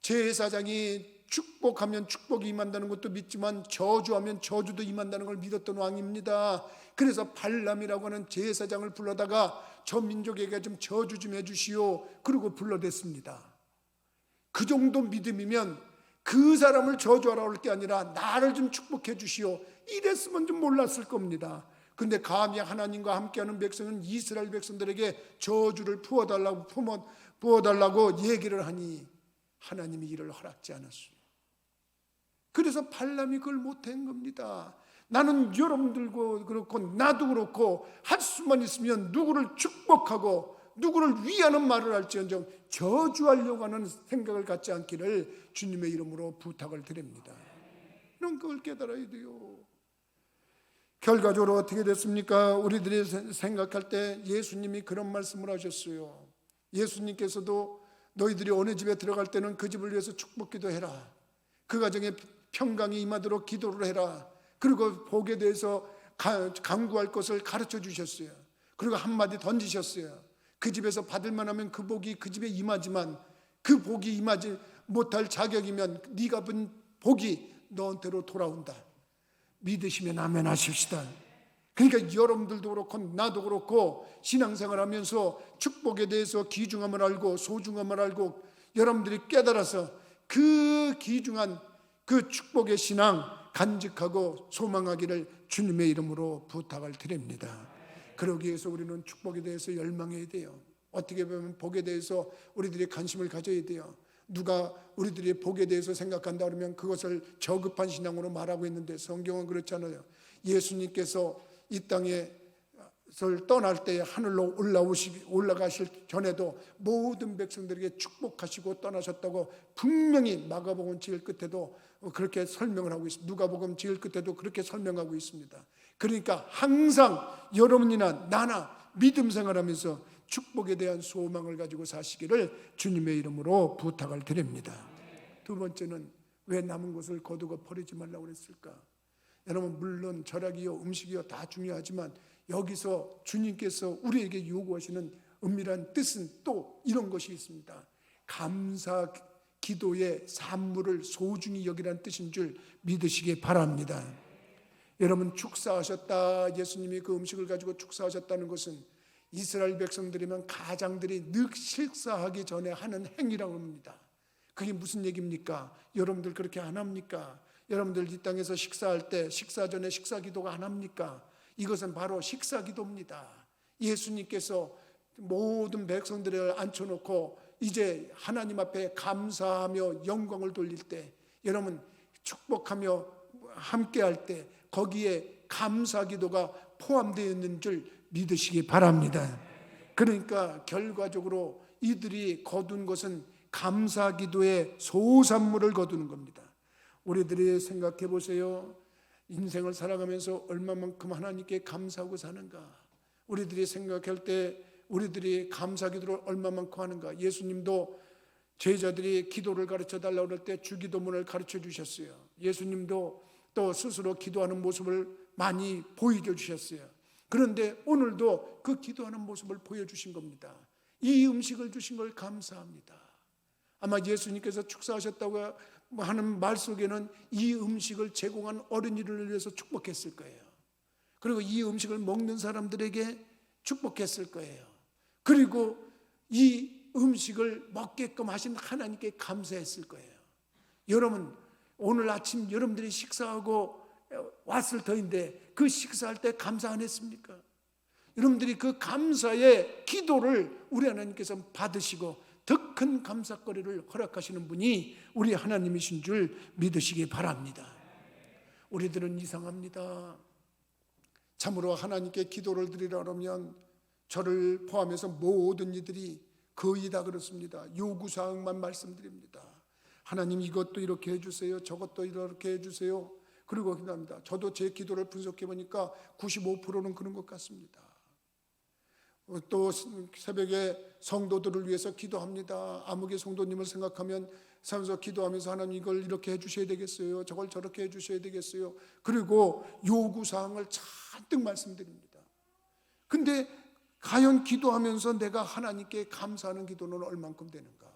제사장이 축복하면 축복이 임한다는 것도 믿지만 저주하면 저주도 임한다는 걸 믿었던 왕입니다. 그래서 발람이라고 하는 제사장을 불러다가 저 민족에게 좀 저주 좀 해주시오. 그리고 불러댔습니다. 그 정도 믿음이면 그 사람을 저주하라고 할 게 아니라 나를 좀 축복해 주시오. 이랬으면 좀 몰랐을 겁니다. 근데 감히 하나님과 함께하는 백성은 이스라엘 백성들에게 저주를 부어달라고 얘기를 하니 하나님이 이를 허락지 않았어요. 그래서 발람이 그걸 못한 겁니다. 나는 여러분들도 그렇고 나도 그렇고 할 수만 있으면 누구를 축복하고 누구를 위하는 말을 할지언정 저주하려고 하는 생각을 갖지 않기를 주님의 이름으로 부탁을 드립니다. 그럼 그걸 깨달아야 돼요. 결과적으로 어떻게 됐습니까? 우리들이 생각할 때 예수님이 그런 말씀을 하셨어요. 예수님께서도 너희들이 어느 집에 들어갈 때는 그 집을 위해서 축복 기도해라. 그 가정에 평강이 임하도록 기도를 해라. 그리고 복에 대해서 간구할 것을 가르쳐 주셨어요. 그리고 한마디 던지셨어요. 그 집에서 받을 만하면 그 복이 그 집에 임하지만 그 복이 임하지 못할 자격이면 네가 본 복이 너한테로 돌아온다. 믿으시면 아멘 하십시다. 그러니까 여러분들도 그렇고 나도 그렇고 신앙생활 하면서 축복에 대해서 귀중함을 알고 소중함을 알고 여러분들이 깨달아서 그 귀중한 그 축복의 신앙 간직하고 소망하기를 주님의 이름으로 부탁을 드립니다. 그러기 위해서 우리는 축복에 대해서 열망해야 돼요. 어떻게 보면 복에 대해서 우리들이 관심을 가져야 돼요. 누가 우리들이 복에 대해서 생각한다 그러면 그것을 저급한 신앙으로 말하고 있는데 성경은 그렇잖아요. 예수님께서 이 땅에서 떠날 때 하늘로 올라가실 전에도 모든 백성들에게 축복하시고 떠나셨다고 분명히 마가복음 지을 끝에도 그렇게 설명을 하고 있습니다. 누가복음 지을 끝에도 그렇게 설명하고 있습니다. 그러니까 항상 여러분이나 나나 믿음 생활하면서 축복에 대한 소망을 가지고 사시기를 주님의 이름으로 부탁을 드립니다. 두 번째는 왜 남은 것을 거두고 버리지 말라고 그랬을까? 여러분 물론 절약이요 음식이요 다 중요하지만 여기서 주님께서 우리에게 요구하시는 은밀한 뜻은 또 이런 것이 있습니다. 감사 기도의 산물을 소중히 여기라는 뜻인 줄 믿으시기 바랍니다. 여러분 축사하셨다, 예수님이 그 음식을 가지고 축사하셨다는 것은 이스라엘 백성들이면 가장들이 늘 식사하기 전에 하는 행위라고 합니다. 그게 무슨 얘기입니까? 여러분들 그렇게 안 합니까? 여러분들 이 땅에서 식사할 때 식사 전에 식사 기도가 안 합니까? 이것은 바로 식사 기도입니다. 예수님께서 모든 백성들을 앉혀놓고 이제 하나님 앞에 감사하며 영광을 돌릴 때 여러분 축복하며 함께할 때 거기에 감사 기도가 포함되어 있는 줄 믿으시기 바랍니다. 그러니까 결과적으로 이들이 거둔 것은 감사 기도의 소산물을 거두는 겁니다. 우리들이 생각해 보세요. 인생을 살아가면서 얼마만큼 하나님께 감사하고 사는가? 우리들이 생각할 때 우리들이 감사 기도를 얼마만큼 하는가? 예수님도 제자들이 기도를 가르쳐 달라고 그럴 때 주기도문을 가르쳐 주셨어요. 예수님도 또 스스로 기도하는 모습을 많이 보여주셨어요. 그런데 오늘도 그 기도하는 모습을 보여주신 겁니다. 이 음식을 주신 걸 감사합니다. 아마 예수님께서 축사하셨다고 하는 말 속에는 이 음식을 제공한 어린이를 위해서 축복했을 거예요. 그리고 이 음식을 먹는 사람들에게 축복했을 거예요. 그리고 이 음식을 먹게끔 하신 하나님께 감사했을 거예요. 여러분, 오늘 아침 여러분들이 식사하고 왔을 터인데 그 식사할 때 감사 안 했습니까? 여러분들이 그 감사의 기도를 우리 하나님께서 받으시고 더 큰 감사거리를 허락하시는 분이 우리 하나님이신 줄 믿으시기 바랍니다. 우리들은 이상합니다. 참으로 하나님께 기도를 드리려면 저를 포함해서 모든 이들이 거의 다 그렇습니다. 요구사항만 말씀드립니다. 하나님 이것도 이렇게 해주세요, 저것도 이렇게 해주세요. 그리고 기도합니다. 저도 제 기도를 분석해 보니까 95%는 그런 것 같습니다. 또 새벽에 성도들을 위해서 기도합니다. 아무개 성도님을 생각하면 살면서 기도하면서 하나님 이걸 이렇게 해주셔야 되겠어요, 저걸 저렇게 해주셔야 되겠어요. 그리고 요구사항을 잔뜩 말씀드립니다. 근데 과연 기도하면서 내가 하나님께 감사하는 기도는 얼만큼 되는가?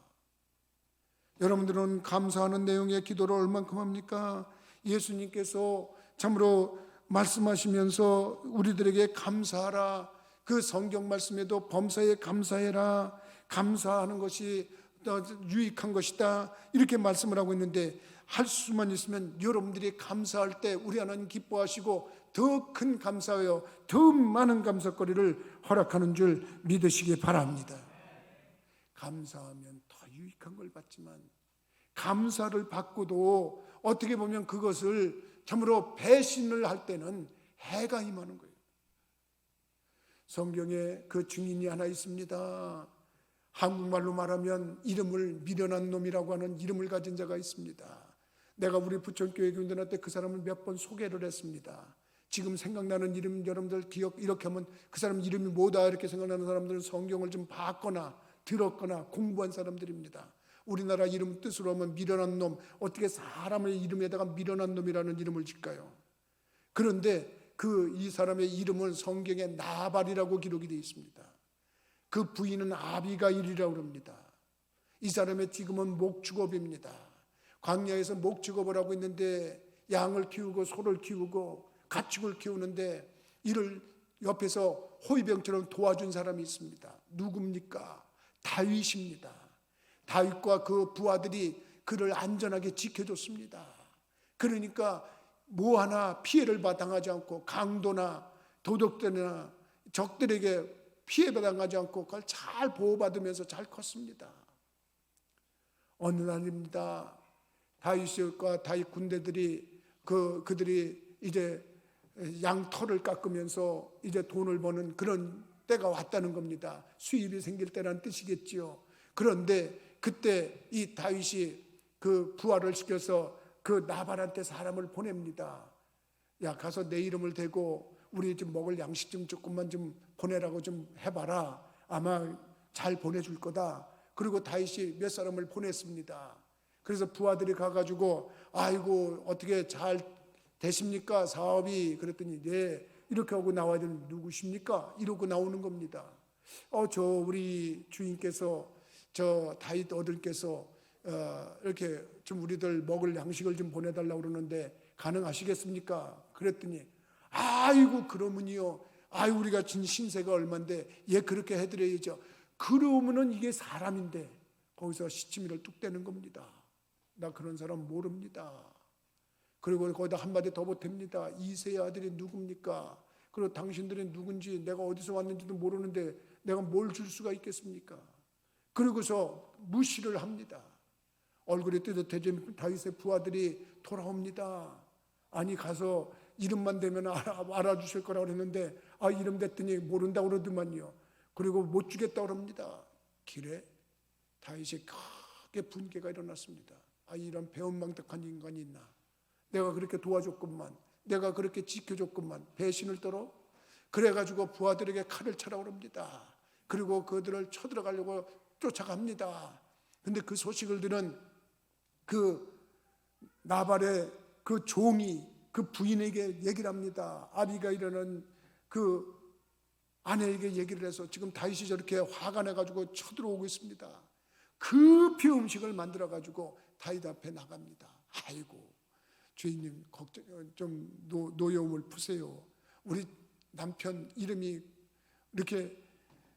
여러분들은 감사하는 내용의 기도를 얼만큼 합니까? 예수님께서 참으로 말씀하시면서 우리들에게 감사하라, 그 성경 말씀에도 범사에 감사해라, 감사하는 것이 유익한 것이다, 이렇게 말씀을 하고 있는데, 할 수만 있으면 여러분들이 감사할 때 우리 하나님 기뻐하시고 더 큰 감사하여 더 많은 감사거리를 허락하는 줄 믿으시기 바랍니다. 감사하면 더 유익한 걸 받지만 감사를 받고도 어떻게 보면 그것을 참으로 배신을 할 때는 해가 임하는 거예요. 성경에 그 증인이 하나 있습니다. 한국말로 말하면 이름을 미련한 놈이라고 하는 이름을 가진 자가 있습니다. 내가 우리 부천교회 교인들한테 때 그 사람을 몇 번 소개를 했습니다. 지금 생각나는 이름 여러분들 기억, 이렇게 하면 그 사람 이름이 뭐다 이렇게 생각나는 사람들은 성경을 좀 봤거나 들었거나 공부한 사람들입니다. 우리나라 이름 뜻으로 하면 미련한 놈, 어떻게 사람의 이름에다가 미련한 놈이라는 이름을 짓까요? 그런데 이 사람의 이름은 성경에 나발이라고 기록이 되어 있습니다. 그 부인은 아비가일이라고 합니다. 이 사람의 직업은 목축업입니다. 광야에서 목축업을 하고 있는데 양을 키우고 소를 키우고 가축을 키우는데 이를 옆에서 호위병처럼 도와준 사람이 있습니다. 누굽니까? 다윗입니다. 다윗과 그 부하들이 그를 안전하게 지켜줬습니다. 그러니까 뭐 하나 피해를 당하지 않고 강도나 도둑들이나 적들에게 피해당하지 않고 그걸 잘 보호받으면서 잘 컸습니다. 어느 날입니다. 다윗과 다윗 군대들이 그들이 이제 양털을 깎으면서 이제 돈을 버는 그런 때가 왔다는 겁니다. 수입이 생길 때란 뜻이겠지요. 그런데 그때 이 다윗이 그 부하를 시켜서 그 나발한테 사람을 보냅니다. 야, 가서 내 이름을 대고 우리 좀 먹을 양식 좀 조금만 좀 보내라고 좀 해봐라. 아마 잘 보내줄 거다. 그리고 다윗이 몇 사람을 보냈습니다. 그래서 부하들이 가가지고 아이고 어떻게 잘 되십니까 사업이? 그랬더니 네 이렇게 하고 나와야 되는 누구십니까? 이러고 나오는 겁니다. 저 우리 주인께서 저 다윗 어들께서 이렇게 좀 우리들 먹을 양식을 좀 보내달라고 그러는데 가능하시겠습니까? 그랬더니 아이고 그러면요, 아이고 우리가 진 신세가 얼만데 얘 그렇게 해드려야죠. 그러면은 이게 사람인데 거기서 시치미를 뚝 떼는 겁니다. 나 그런 사람 모릅니다. 그리고 거기다 한마디 더 보탭니다. 이세의 아들이 누굽니까? 그리고 당신들이 누군지 내가 어디서 왔는지도 모르는데 내가 뭘 줄 수가 있겠습니까? 그리고서 무시를 합니다. 얼굴이 뜨뜻해진 다윗의 부하들이 돌아옵니다. 아니 가서 이름만 대면 알아주실 거라고 그랬는데 이름 됐더니 모른다고 그러더만요. 그리고 못 주겠다고 그럽니다. 길에 다윗이 크게 분개가 일어났습니다. 이런 배은망덕한 인간이 있나? 내가 그렇게 도와줬건만, 내가 그렇게 지켜줬건만 배신을 떨어? 그래가지고 부하들에게 칼을 차라고 합니다. 그리고 그들을 쳐들어가려고 쫓아갑니다. 근데 그 소식을 들은 그 나발의 그 종이 그 부인에게 얘기를 합니다. 아비가일이라는 그 아내에게 얘기를 해서 지금 다윗이 저렇게 화가 나가지고 쳐들어오고 있습니다. 급히 음식을 만들어가지고 다윗 앞에 나갑니다. 아이고 주인님 걱정 좀 노여움을 푸세요. 우리 남편 이름이 이렇게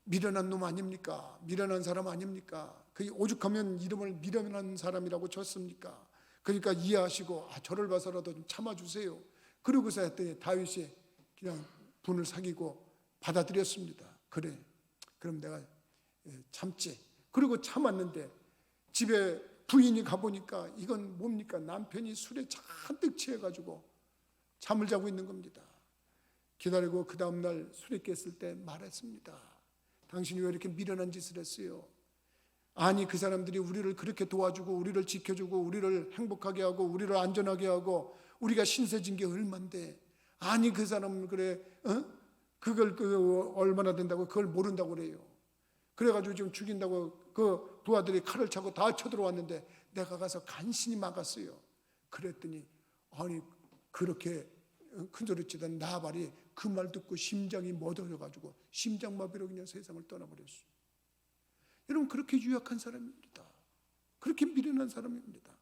미련한 놈 아닙니까? 미련한 사람 아닙니까? 그 오죽하면 이름을 미련한 사람이라고 줬습니까? 그러니까 이해하시고 저를 봐서라도 좀 참아주세요. 그러고서 했더니 다윗이 그냥 분을 사귀고 받아들였습니다. 그래, 그럼 내가 참지. 그리고 참았는데 집에 부인이 가보니까 이건 뭡니까? 남편이 술에 잔뜩 취해가지고 잠을 자고 있는 겁니다. 기다리고 그 다음날 술에 깼을 때 말했습니다. 당신이 왜 이렇게 미련한 짓을 했어요? 아니, 그 사람들이 우리를 그렇게 도와주고 우리를 지켜주고 우리를 행복하게 하고 우리를 안전하게 하고 우리가 신세진 게 얼만데, 아니 그 사람은 그래 그걸 얼마나 된다고 그걸 모른다고 그래요. 그래가지고 지금 죽인다고 그 부하들이 칼을 차고 다 쳐들어왔는데 내가 가서 간신히 막았어요. 그랬더니 아니 그렇게 큰소리치던 나발이 그 말 듣고 심장이 멎어져가지고 심장마비로 그냥 세상을 떠나버렸어요. 여러분, 그렇게 유약한 사람입니다. 그렇게 미련한 사람입니다.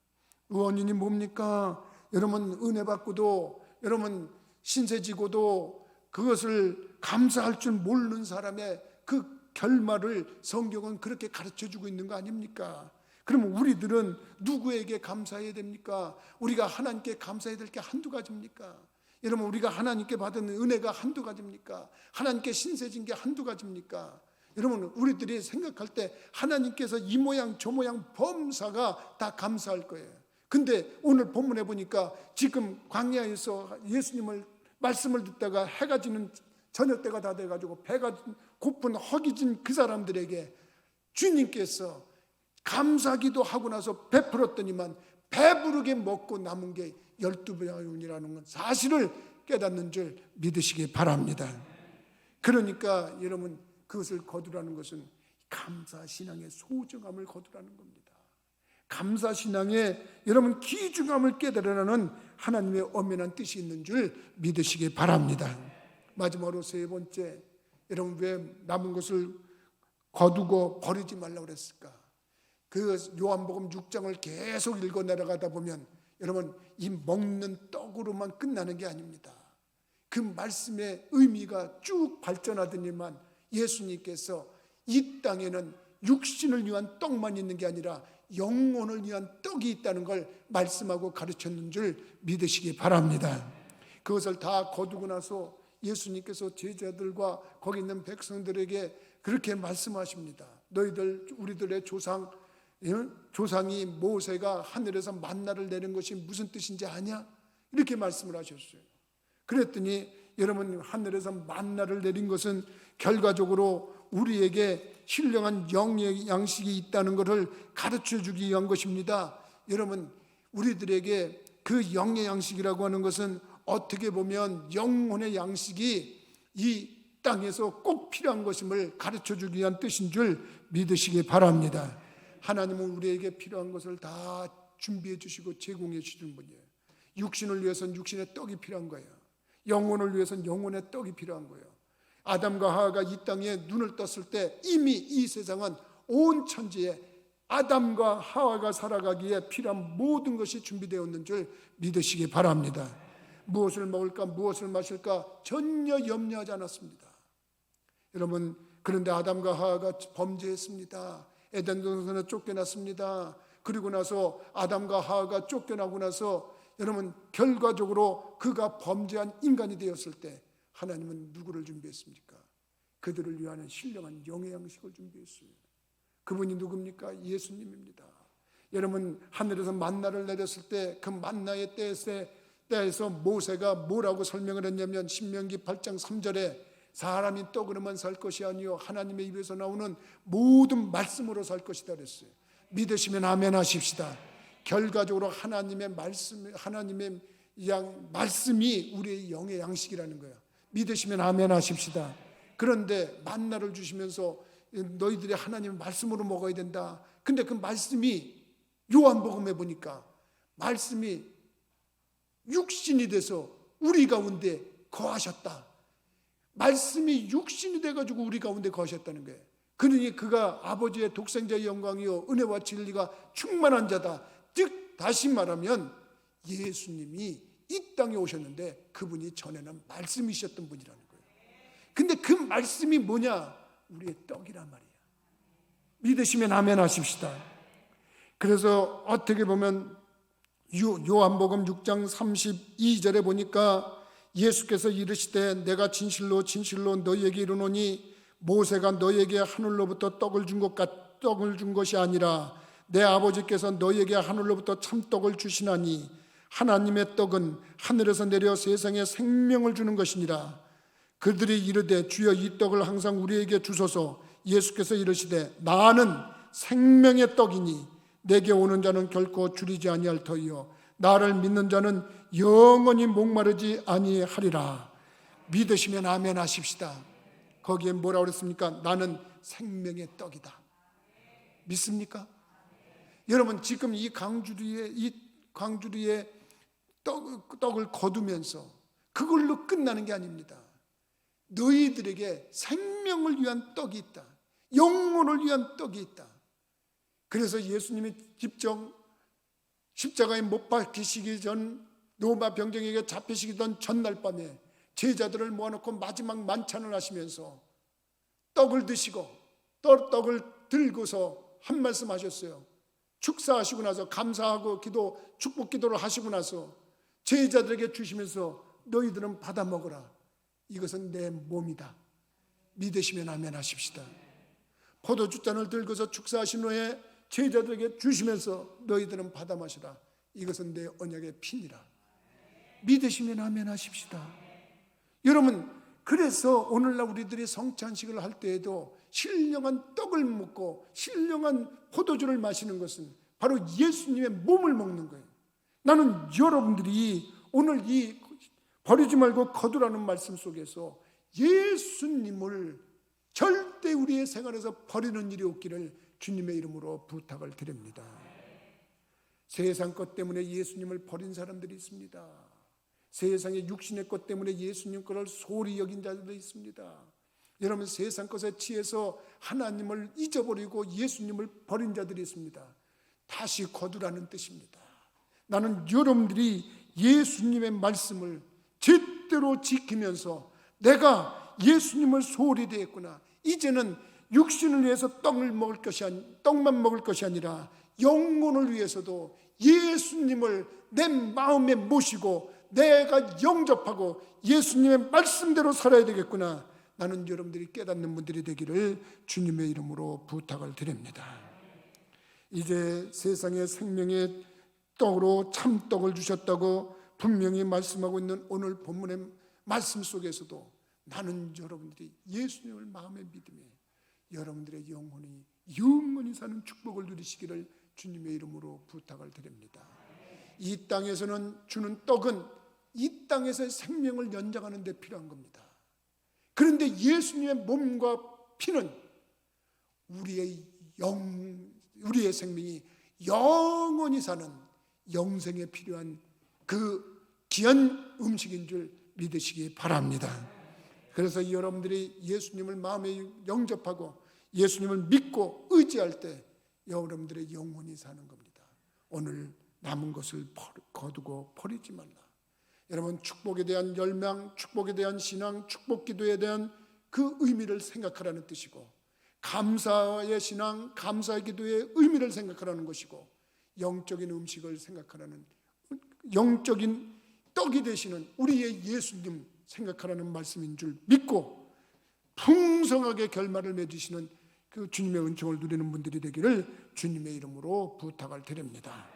원인이 뭡니까? 여러분, 은혜 받고도 여러분 신세지고도 그것을 감사할 줄 모르는 사람의 그 결말을 성경은 그렇게 가르쳐주고 있는 거 아닙니까? 그러면 우리들은 누구에게 감사해야 됩니까? 우리가 하나님께 감사해야 될 게 한두 가지입니까? 여러분, 우리가 하나님께 받은 은혜가 한두 가지입니까? 하나님께 신세진 게 한두 가지입니까? 여러분, 우리들이 생각할 때 하나님께서 이 모양 저 모양 범사가 다 감사할 거예요. 근데 오늘 본문에 보니까 지금 광야에서 예수님을 말씀을 듣다가 해가 지는 저녁 때가 다 돼가지고 배가 고픈 허기진 그 사람들에게 주님께서 감사기도 하고 나서 베풀었더니만 배부르게 먹고 남은 게 12병이라는 건 사실을 깨닫는 줄 믿으시기 바랍니다. 그러니까 여러분, 그것을 거두라는 것은 감사신앙의 소중함을 거두라는 겁니다. 감사신앙의 여러분 귀중함을 깨달으라는 하나님의 엄연한 뜻이 있는 줄 믿으시기 바랍니다. 마지막으로 세 번째, 여러분 왜 남은 것을 거두고 버리지 말라고 그랬을까? 그 요한복음 6장을 계속 읽어 내려가다 보면 여러분, 이 먹는 떡으로만 끝나는 게 아닙니다. 그 말씀의 의미가 쭉 발전하더니만 예수님께서 이 땅에는 육신을 위한 떡만 있는 게 아니라 영혼을 위한 떡이 있다는 걸 말씀하고 가르쳤는 줄 믿으시기 바랍니다. 그것을 다 거두고 나서 예수님께서 제자들과 거기 있는 백성들에게 그렇게 말씀하십니다. 너희들 우리들의 조상이 모세가 하늘에서 만나를 내린 것이 무슨 뜻인지 아냐? 이렇게 말씀을 하셨어요. 그랬더니 여러분, 하늘에서 만나를 내린 것은 결과적으로 우리에게 신령한 영의 양식이 있다는 것을 가르쳐 주기 위한 것입니다. 여러분, 우리들에게 그 영의 양식이라고 하는 것은 어떻게 보면 영혼의 양식이 이 땅에서 꼭 필요한 것임을 가르쳐 주기 위한 뜻인 줄 믿으시기 바랍니다. 하나님은 우리에게 필요한 것을 다 준비해 주시고 제공해 주시는 분이에요. 육신을 위해서는 육신의 떡이 필요한 거예요. 영혼을 위해서는 영혼의 떡이 필요한 거예요. 아담과 하와가 이 땅에 눈을 떴을 때 이미 이 세상은 온 천지에 아담과 하와가 살아가기에 필요한 모든 것이 준비되었는 줄 믿으시기 바랍니다. 무엇을 먹을까, 무엇을 마실까 전혀 염려하지 않았습니다. 여러분, 그런데 아담과 하와가 범죄했습니다. 에덴 동산에서 쫓겨났습니다. 그리고 나서 아담과 하와가 쫓겨나고 나서 여러분, 결과적으로 그가 범죄한 인간이 되었을 때 하나님은 누구를 준비했습니까? 그들을 위한 신령한 영의 양식을 준비했어요. 그분이 누굽니까? 예수님입니다. 여러분, 하늘에서 만나를 내렸을 때 그 만나의 때에서 모세가 뭐라고 설명을 했냐면 신명기 8장 3절에 사람이 떡으로만 살 것이 아니요 하나님의 입에서 나오는 모든 말씀으로 살 것이다 그랬어요. 믿으시면 아멘 하십시다. 결과적으로 하나님의 말씀이 우리의 영의 양식이라는 거예요. 믿으시면 아멘 하십시다. 그런데 만나를 주시면서 너희들이 하나님의 말씀으로 먹어야 된다. 근데 그 말씀이 요한복음에 보니까 말씀이 육신이 돼서 우리 가운데 거하셨다. 말씀이 육신이 돼가지고 우리 가운데 거하셨다는 거예요. 그러니 그가 아버지의 독생자의 영광이요 은혜와 진리가 충만한 자다. 즉 다시 말하면 예수님이 이 땅에 오셨는데 그분이 전에는 말씀이셨던 분이라는 거예요. 근데 그 말씀이 뭐냐? 우리의 떡이란 말이야. 믿으시면 아멘 하십시다. 그래서 어떻게 보면 요한복음 6장 32절에 보니까 예수께서 이르시되 내가 진실로 진실로 너희에게 이르노니 모세가 너희에게 하늘로부터 떡을 준 것이 아니라 내 아버지께서 너희에게 하늘로부터 참떡을 주시나니 하나님의 떡은 하늘에서 내려 세상에 생명을 주는 것이니라. 그들이 이르되 주여 이 떡을 항상 우리에게 주소서. 예수께서 이르시되 나는 생명의 떡이니 내게 오는 자는 결코 줄이지 아니할 터이요 나를 믿는 자는 영원히 목마르지 아니하리라. 믿으시면 아멘 하십시다. 거기에 뭐라고 그랬습니까? 나는 생명의 떡이다. 믿습니까? 여러분 지금 이 광주리에 떡을 거두면서 그걸로 끝나는 게 아닙니다. 너희들에게 생명을 위한 떡이 있다. 영혼을 위한 떡이 있다. 그래서 예수님이 직접 십자가에 못 박히시기 전 로마 병정에게 잡히시기 전 전날 밤에 제자들을 모아놓고 마지막 만찬을 하시면서 떡을 드시고 떡을 들고서 한 말씀 하셨어요. 축사하시고 나서 감사하고 축복 기도를 하시고 나서 제자들에게 주시면서 너희들은 받아 먹어라. 이것은 내 몸이다. 믿으시면 아멘 하십시다. 포도주잔을 들고서 축사하신 후에 제자들에게 주시면서 너희들은 받아 마시라. 이것은 내 언약의 피니라. 믿으시면 아멘 하십시다. 여러분 그래서 오늘날 우리들이 성찬식을 할 때에도 신령한 떡을 먹고 신령한 포도주를 마시는 것은 바로 예수님의 몸을 먹는 거예요. 나는 여러분들이 오늘 이 버리지 말고 거두라는 말씀 속에서 예수님을 절대 우리의 생활에서 버리는 일이 없기를 주님의 이름으로 부탁을 드립니다. 세상 것 때문에 예수님을 버린 사람들이 있습니다. 세상의 육신의 것 때문에 예수님 것을 소홀히 여긴 자들도 있습니다. 여러분 세상 것에 취해서 하나님을 잊어버리고 예수님을 버린 자들이 있습니다. 다시 거두라는 뜻입니다. 나는 여러분들이 예수님의 말씀을 제대로 지키면서 내가 예수님을 소홀히 대했구나. 이제는 육신을 위해서 떡만 먹을 것이 아니라 영혼을 위해서도 예수님을 내 마음에 모시고 내가 영접하고 예수님의 말씀대로 살아야 되겠구나. 나는 여러분들이 깨닫는 분들이 되기를 주님의 이름으로 부탁을 드립니다. 이제 세상의 생명의 떡으로 참떡을 주셨다고 분명히 말씀하고 있는 오늘 본문의 말씀 속에서도 나는 여러분들이 예수님을 마음에 믿으며 여러분들의 영원히 사는 축복을 누리시기를 주님의 이름으로 부탁을 드립니다. 이 땅에서는 주는 떡은 이 땅에서의 생명을 연장하는 데 필요한 겁니다. 그런데 예수님의 몸과 피는 우리의 생명이 영원히 사는 영생에 필요한 그 귀한 음식인 줄 믿으시기 바랍니다. 그래서 여러분들이 예수님을 마음에 영접하고 예수님을 믿고 의지할 때 여러분들의 영혼이 사는 겁니다. 오늘 남은 것을 거두고 버리지 말라. 여러분 축복에 대한 열망, 축복에 대한 신앙, 축복 기도에 대한 그 의미를 생각하라는 뜻이고 감사의 신앙, 감사의 기도의 의미를 생각하라는 것이고 영적인 음식을 생각하라는 영적인 떡이 되시는 우리의 예수님 생각하라는 말씀인 줄 믿고 풍성하게 결말을 맺으시는 그 주님의 은총을 누리는 분들이 되기를 주님의 이름으로 부탁을 드립니다.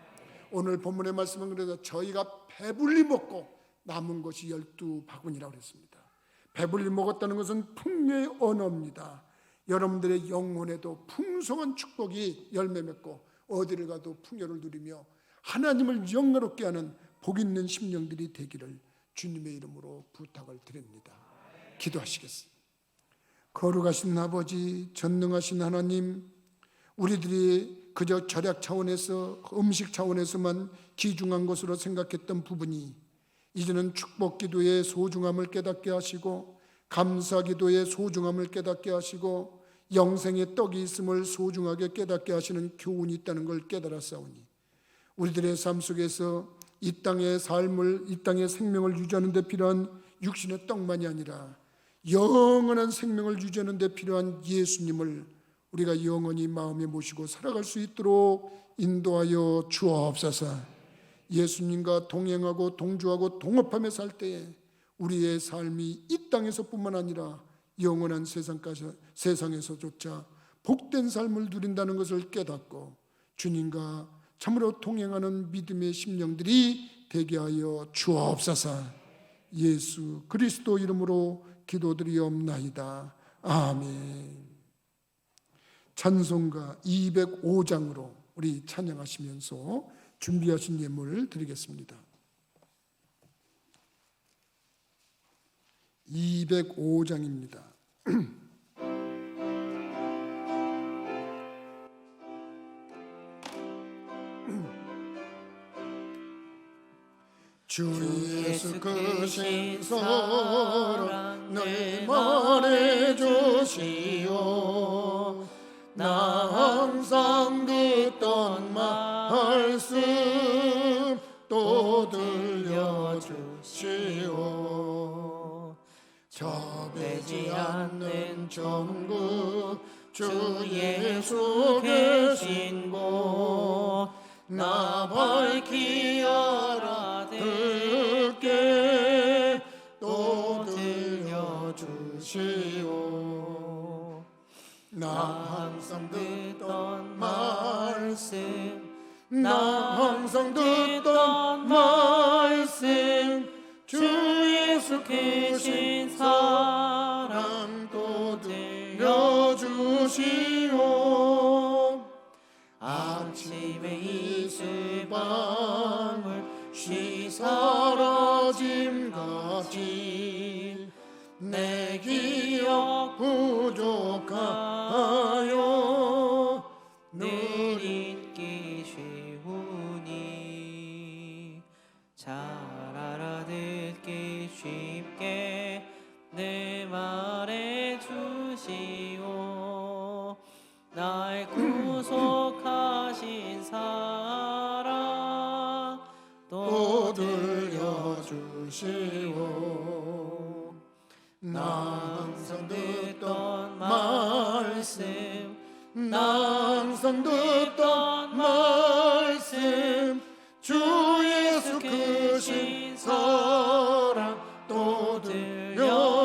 오늘 본문의 말씀은 그래서 저희가 배불리 먹고 남은 것이 12바구니라고 했습니다. 배불리 먹었다는 것은 풍요의 언어입니다. 여러분들의 영혼에도 풍성한 축복이 열매 맺고 어디를 가도 풍요를 누리며 하나님을 영광롭게 하는 복 있는 심령들이 되기를 주님의 이름으로 부탁을 드립니다. 기도하시겠습니다. 거룩하신 아버지, 전능하신 하나님, 우리들이 그저 절약 차원에서 음식 차원에서만 귀중한 것으로 생각했던 부분이 이제는 축복 기도의 소중함을 깨닫게 하시고 감사 기도의 소중함을 깨닫게 하시고 영생의 떡이 있음을 소중하게 깨닫게 하시는 교훈이 있다는 걸 깨달았사오니 우리들의 삶 속에서 이 땅의 삶을, 이 땅의 생명을 유지하는 데 필요한 육신의 떡만이 아니라 영원한 생명을 유지하는 데 필요한 예수님을 우리가 영원히 마음에 모시고 살아갈 수 있도록 인도하여 주옵소서. 예수님과 동행하고 동조하고 동업하며 살 때에 우리의 삶이 이 땅에서뿐만 아니라 영원한 세상에서조차 복된 삶을 누린다는 것을 깨닫고 주님과 참으로 동행하는 믿음의 심령들이 되게 하여 주옵소서. 예수 그리스도 이름으로 기도드리옵나이다. 아멘. 찬송가 205장으로 우리 찬양하시면서 준비하신 예물을 드리겠습니다. 205장입니다. 주 예수 크신 사랑을 말해주시오. 나 항상 듣던 말씀 또 들려주시오. 접이지 않는 천국 주 예수 계신 곳 나 밝히 알아듣게 또 들려주시오. 나 항상 듣던 말씀 나 항상 듣던 말씀 주 예수 크신 사랑 또 들려주시오. 아침에 이슬방울 쉬 사라짐같이 내 기억 부족하여 늘 잊기 쉬우니 잘 알아듣기 쉽게 내 말해 주시오. 날 구속하신 사랑 또 들려주시오. 나 항상 듣던 말씀 나 항상 듣던 말씀 주 예수 크신 사랑 또 들려주시오.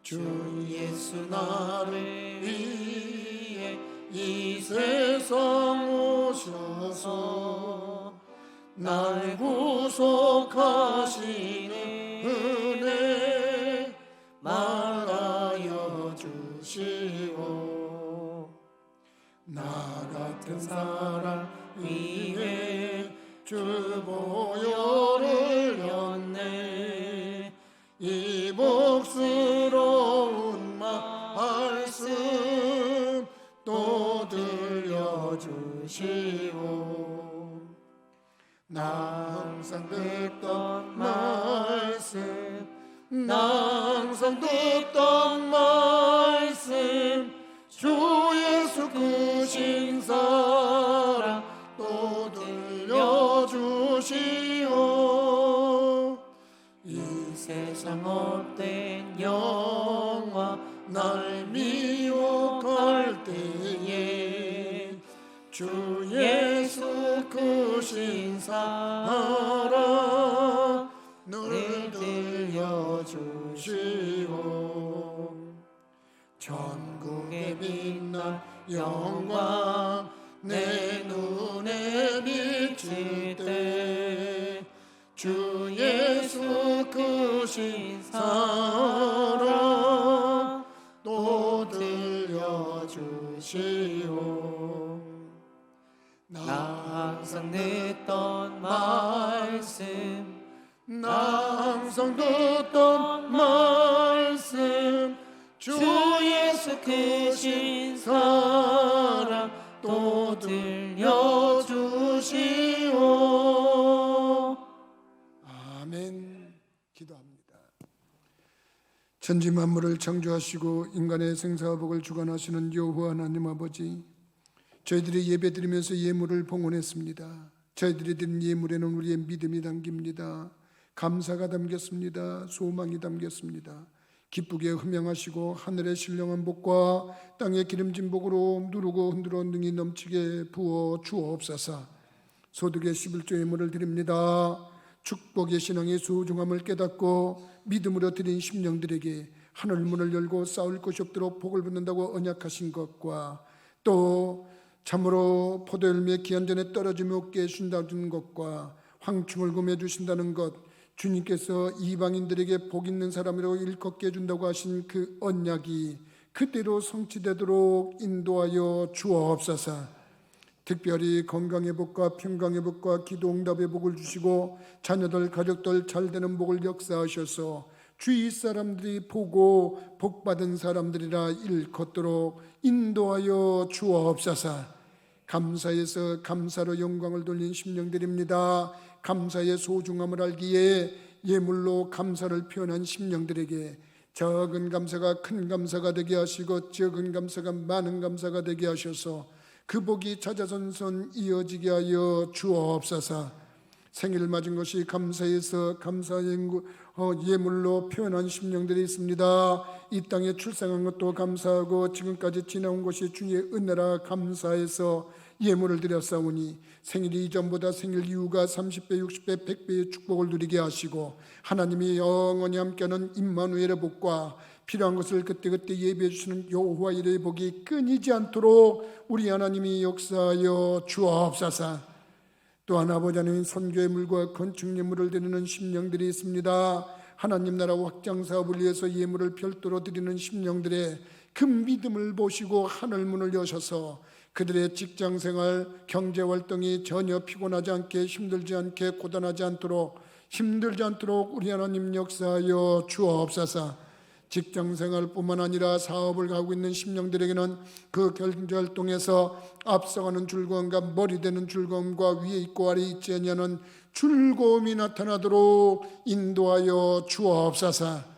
주 예수 나를 위해 이 세상 오셔서 날 구속하시는 은혜 말하여 주시오. 나 같은 사람 위해 주 보혈을 렸네. 이 복스러운 말씀 또 들려주시오. 나 항상 듣던 말씀 나 항상 듣던 말씀 주 예수 크신 사랑 또 들려주시오. 이 세상 헛된 영화 날 미혹할 때에 주 예수 크신 사랑 늘 들려주시오. 천국의 빛날 영광 내 눈에 비칠 때 주 예수 크신 사랑 또 들려주시오. 나 항상 듣던 말씀 나 항상 듣던 말씀 주 예수 크신 사랑 또 들려주시오. 아멘. 기도합니다. 천지 만물을 창조하시고 인간의 생사복을 주관하시는 여호와 하나님 아버지, 저희들이 예배드리면서 예물을 봉헌했습니다. 저희들이 드린 예물에는 우리의 믿음이 담깁니다. 감사가 담겼습니다. 소망이 담겼습니다. 기쁘게 흠양하시고 하늘의 신령한 복과 땅의 기름진 복으로 누르고 흔들어 능히 넘치게 부어 주옵소서. 소득의 11조 예물을 드립니다. 축복의 신앙의 소중함을 깨닫고 믿음으로 드린 심령들에게 하늘문을 열고 싸울 것이 없도록 복을 받는다고 언약하신 것과 또 참으로 포도열매의 기한 전에 떨어짐이 없게 해준다는 것과 황충을 금해 주신다는 것, 주님께서 이방인들에게 복 있는 사람이라고 일컫게 해준다고 하신 그 언약이 그대로 성취되도록 인도하여 주옵소서. 특별히 건강의 복과 평강의 복과 기도응답의 복을 주시고 자녀들 가족들 잘되는 복을 역사하셔서 주위 사람들이 보고 복받은 사람들이라 일컫도록 인도하여 주옵소서. 감사해서 감사로 영광을 돌린 심령들입니다. 감사의 소중함을 알기에 예물로 감사를 표현한 심령들에게 적은 감사가 큰 감사가 되게 하시고 적은 감사가 많은 감사가 되게 하셔서 그 복이 자자손손 이어지게 하여 주옵소서. 생일 맞은 것이 감사해서 감사의 예물로 표현한 심령들이 있습니다. 이 땅에 출생한 것도 감사하고 지금까지 지나온 것이 주의 은혜라 감사해서 예물을 드렸사오니 생일 이전보다 생일 이후가 30배, 60배, 100배의 축복을 누리게 하시고 하나님이 영원히 함께하는 임마누엘의 복과 필요한 것을 그때그때 예비해 주시는 여호와 일의 복이 끊이지 않도록 우리 하나님이 역사하여 주옵소서. 또한 아버지 하나님 선교의 물과 건축 예물을 드리는 심령들이 있습니다. 하나님 나라 확장 사업을 위해서 예물을 별도로 드리는 심령들의 그 믿음을 보시고 하늘문을 여셔서 그들의 직장생활, 경제활동이 전혀 피곤하지 않게 힘들지 않도록 우리 하나님 역사하여 주옵소서. 직장생활뿐만 아니라 사업을 하고 있는 심령들에게는 그 경제활동에서 앞서가는 즐거움과 머리대는 즐거움과 위에 있고 아래 있지 아니하는 즐거움이 나타나도록 인도하여 주옵소서.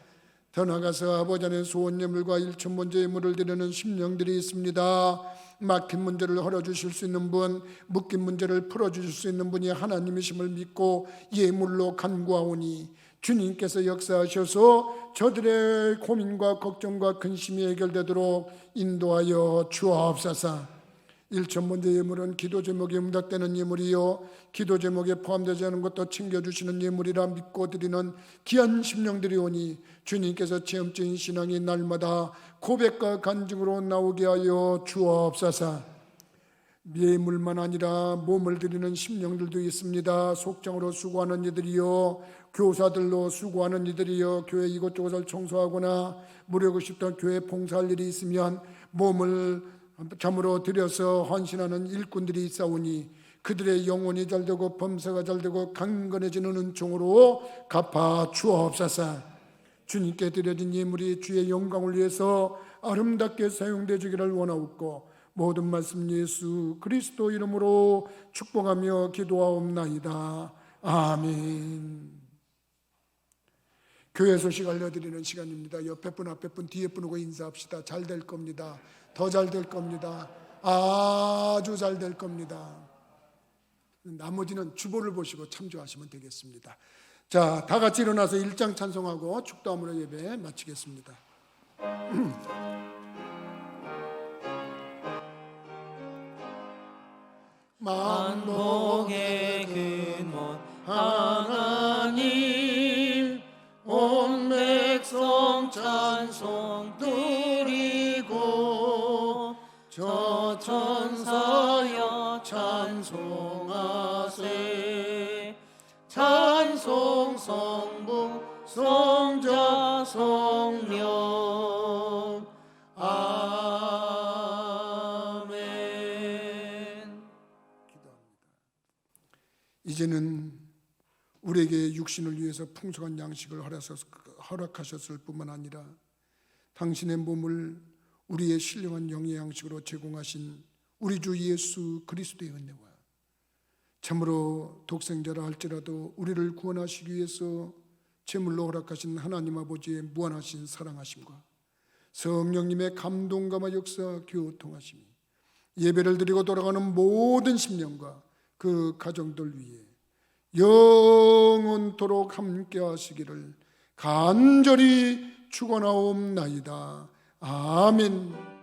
더 나아가서 아버지 안에 소원 예물과 일천번제 예물을 드리는 심령들이 있습니다. 막힌 문제를 헐어주실 수 있는 분, 묶인 문제를 풀어주실 수 있는 분이 하나님이심을 믿고 예물로 간구하오니 주님께서 역사하셔서 저들의 고민과 걱정과 근심이 해결되도록 인도하여 주옵소서. 일천번제 예물은 기도 제목에 응답되는 예물이요 기도 제목에 포함되지 않은 것도 챙겨주시는 예물이라 믿고 드리는 귀한 심령들이 오니 주님께서 체험적인 신앙이 날마다 고백과 간증으로 나오게 하여 주옵소서. 예물만 아니라 몸을 드리는 심령들도 있습니다. 속장으로 수고하는 이들이요 교사들로 수고하는 이들이요 교회 이곳저곳을 청소하거나 무료고 싶던 교회 봉사할 일이 있으면 몸을 참으로 들여서 헌신하는 일꾼들이 있사오니 그들의 영혼이 잘되고 범사가 잘되고 강건해지는 은총으로 갚아 주옵소서. 주님께 드려진 예물이 주의 영광을 위해서 아름답게 사용되기를 원하옵고 모든 말씀 예수 그리스도 이름으로 축복하며 기도하옵나이다. 아멘. 교회 소식 알려드리는 시간입니다. 옆에 분 앞에 분 뒤에 분하고 인사합시다. 잘 될 겁니다. 더 잘 될 겁니다. 아주 잘 될 겁니다. 나머지는 주보를 보시고 참조하시면 되겠습니다. 자, 다 같이 일어나서 일장 찬송하고 축도함으로 예배 마치겠습니다. 만복의 근원 하나님 온 백성 찬송 드리고 저 천사여 찬송하세 찬송 성부 성자 성령 아멘. 이제는 우리에게 육신을 위해서 풍성한 양식을 허락하셨을 뿐만 아니라 당신의 몸을 우리의 신령한 영의 양식으로 제공하신 우리 주 예수 그리스도의 은혜와 참으로 독생자라 할지라도 우리를 구원하시기 위해서 제물로 허락하신 하나님 아버지의 무한하신 사랑하심과 성령님의 감동감화 역사 교통하심이 예배를 드리고 돌아가는 모든 심령과 그 가정들 위에 영원토록 함께 하시기를 간절히 축원하옵나이다. 아멘.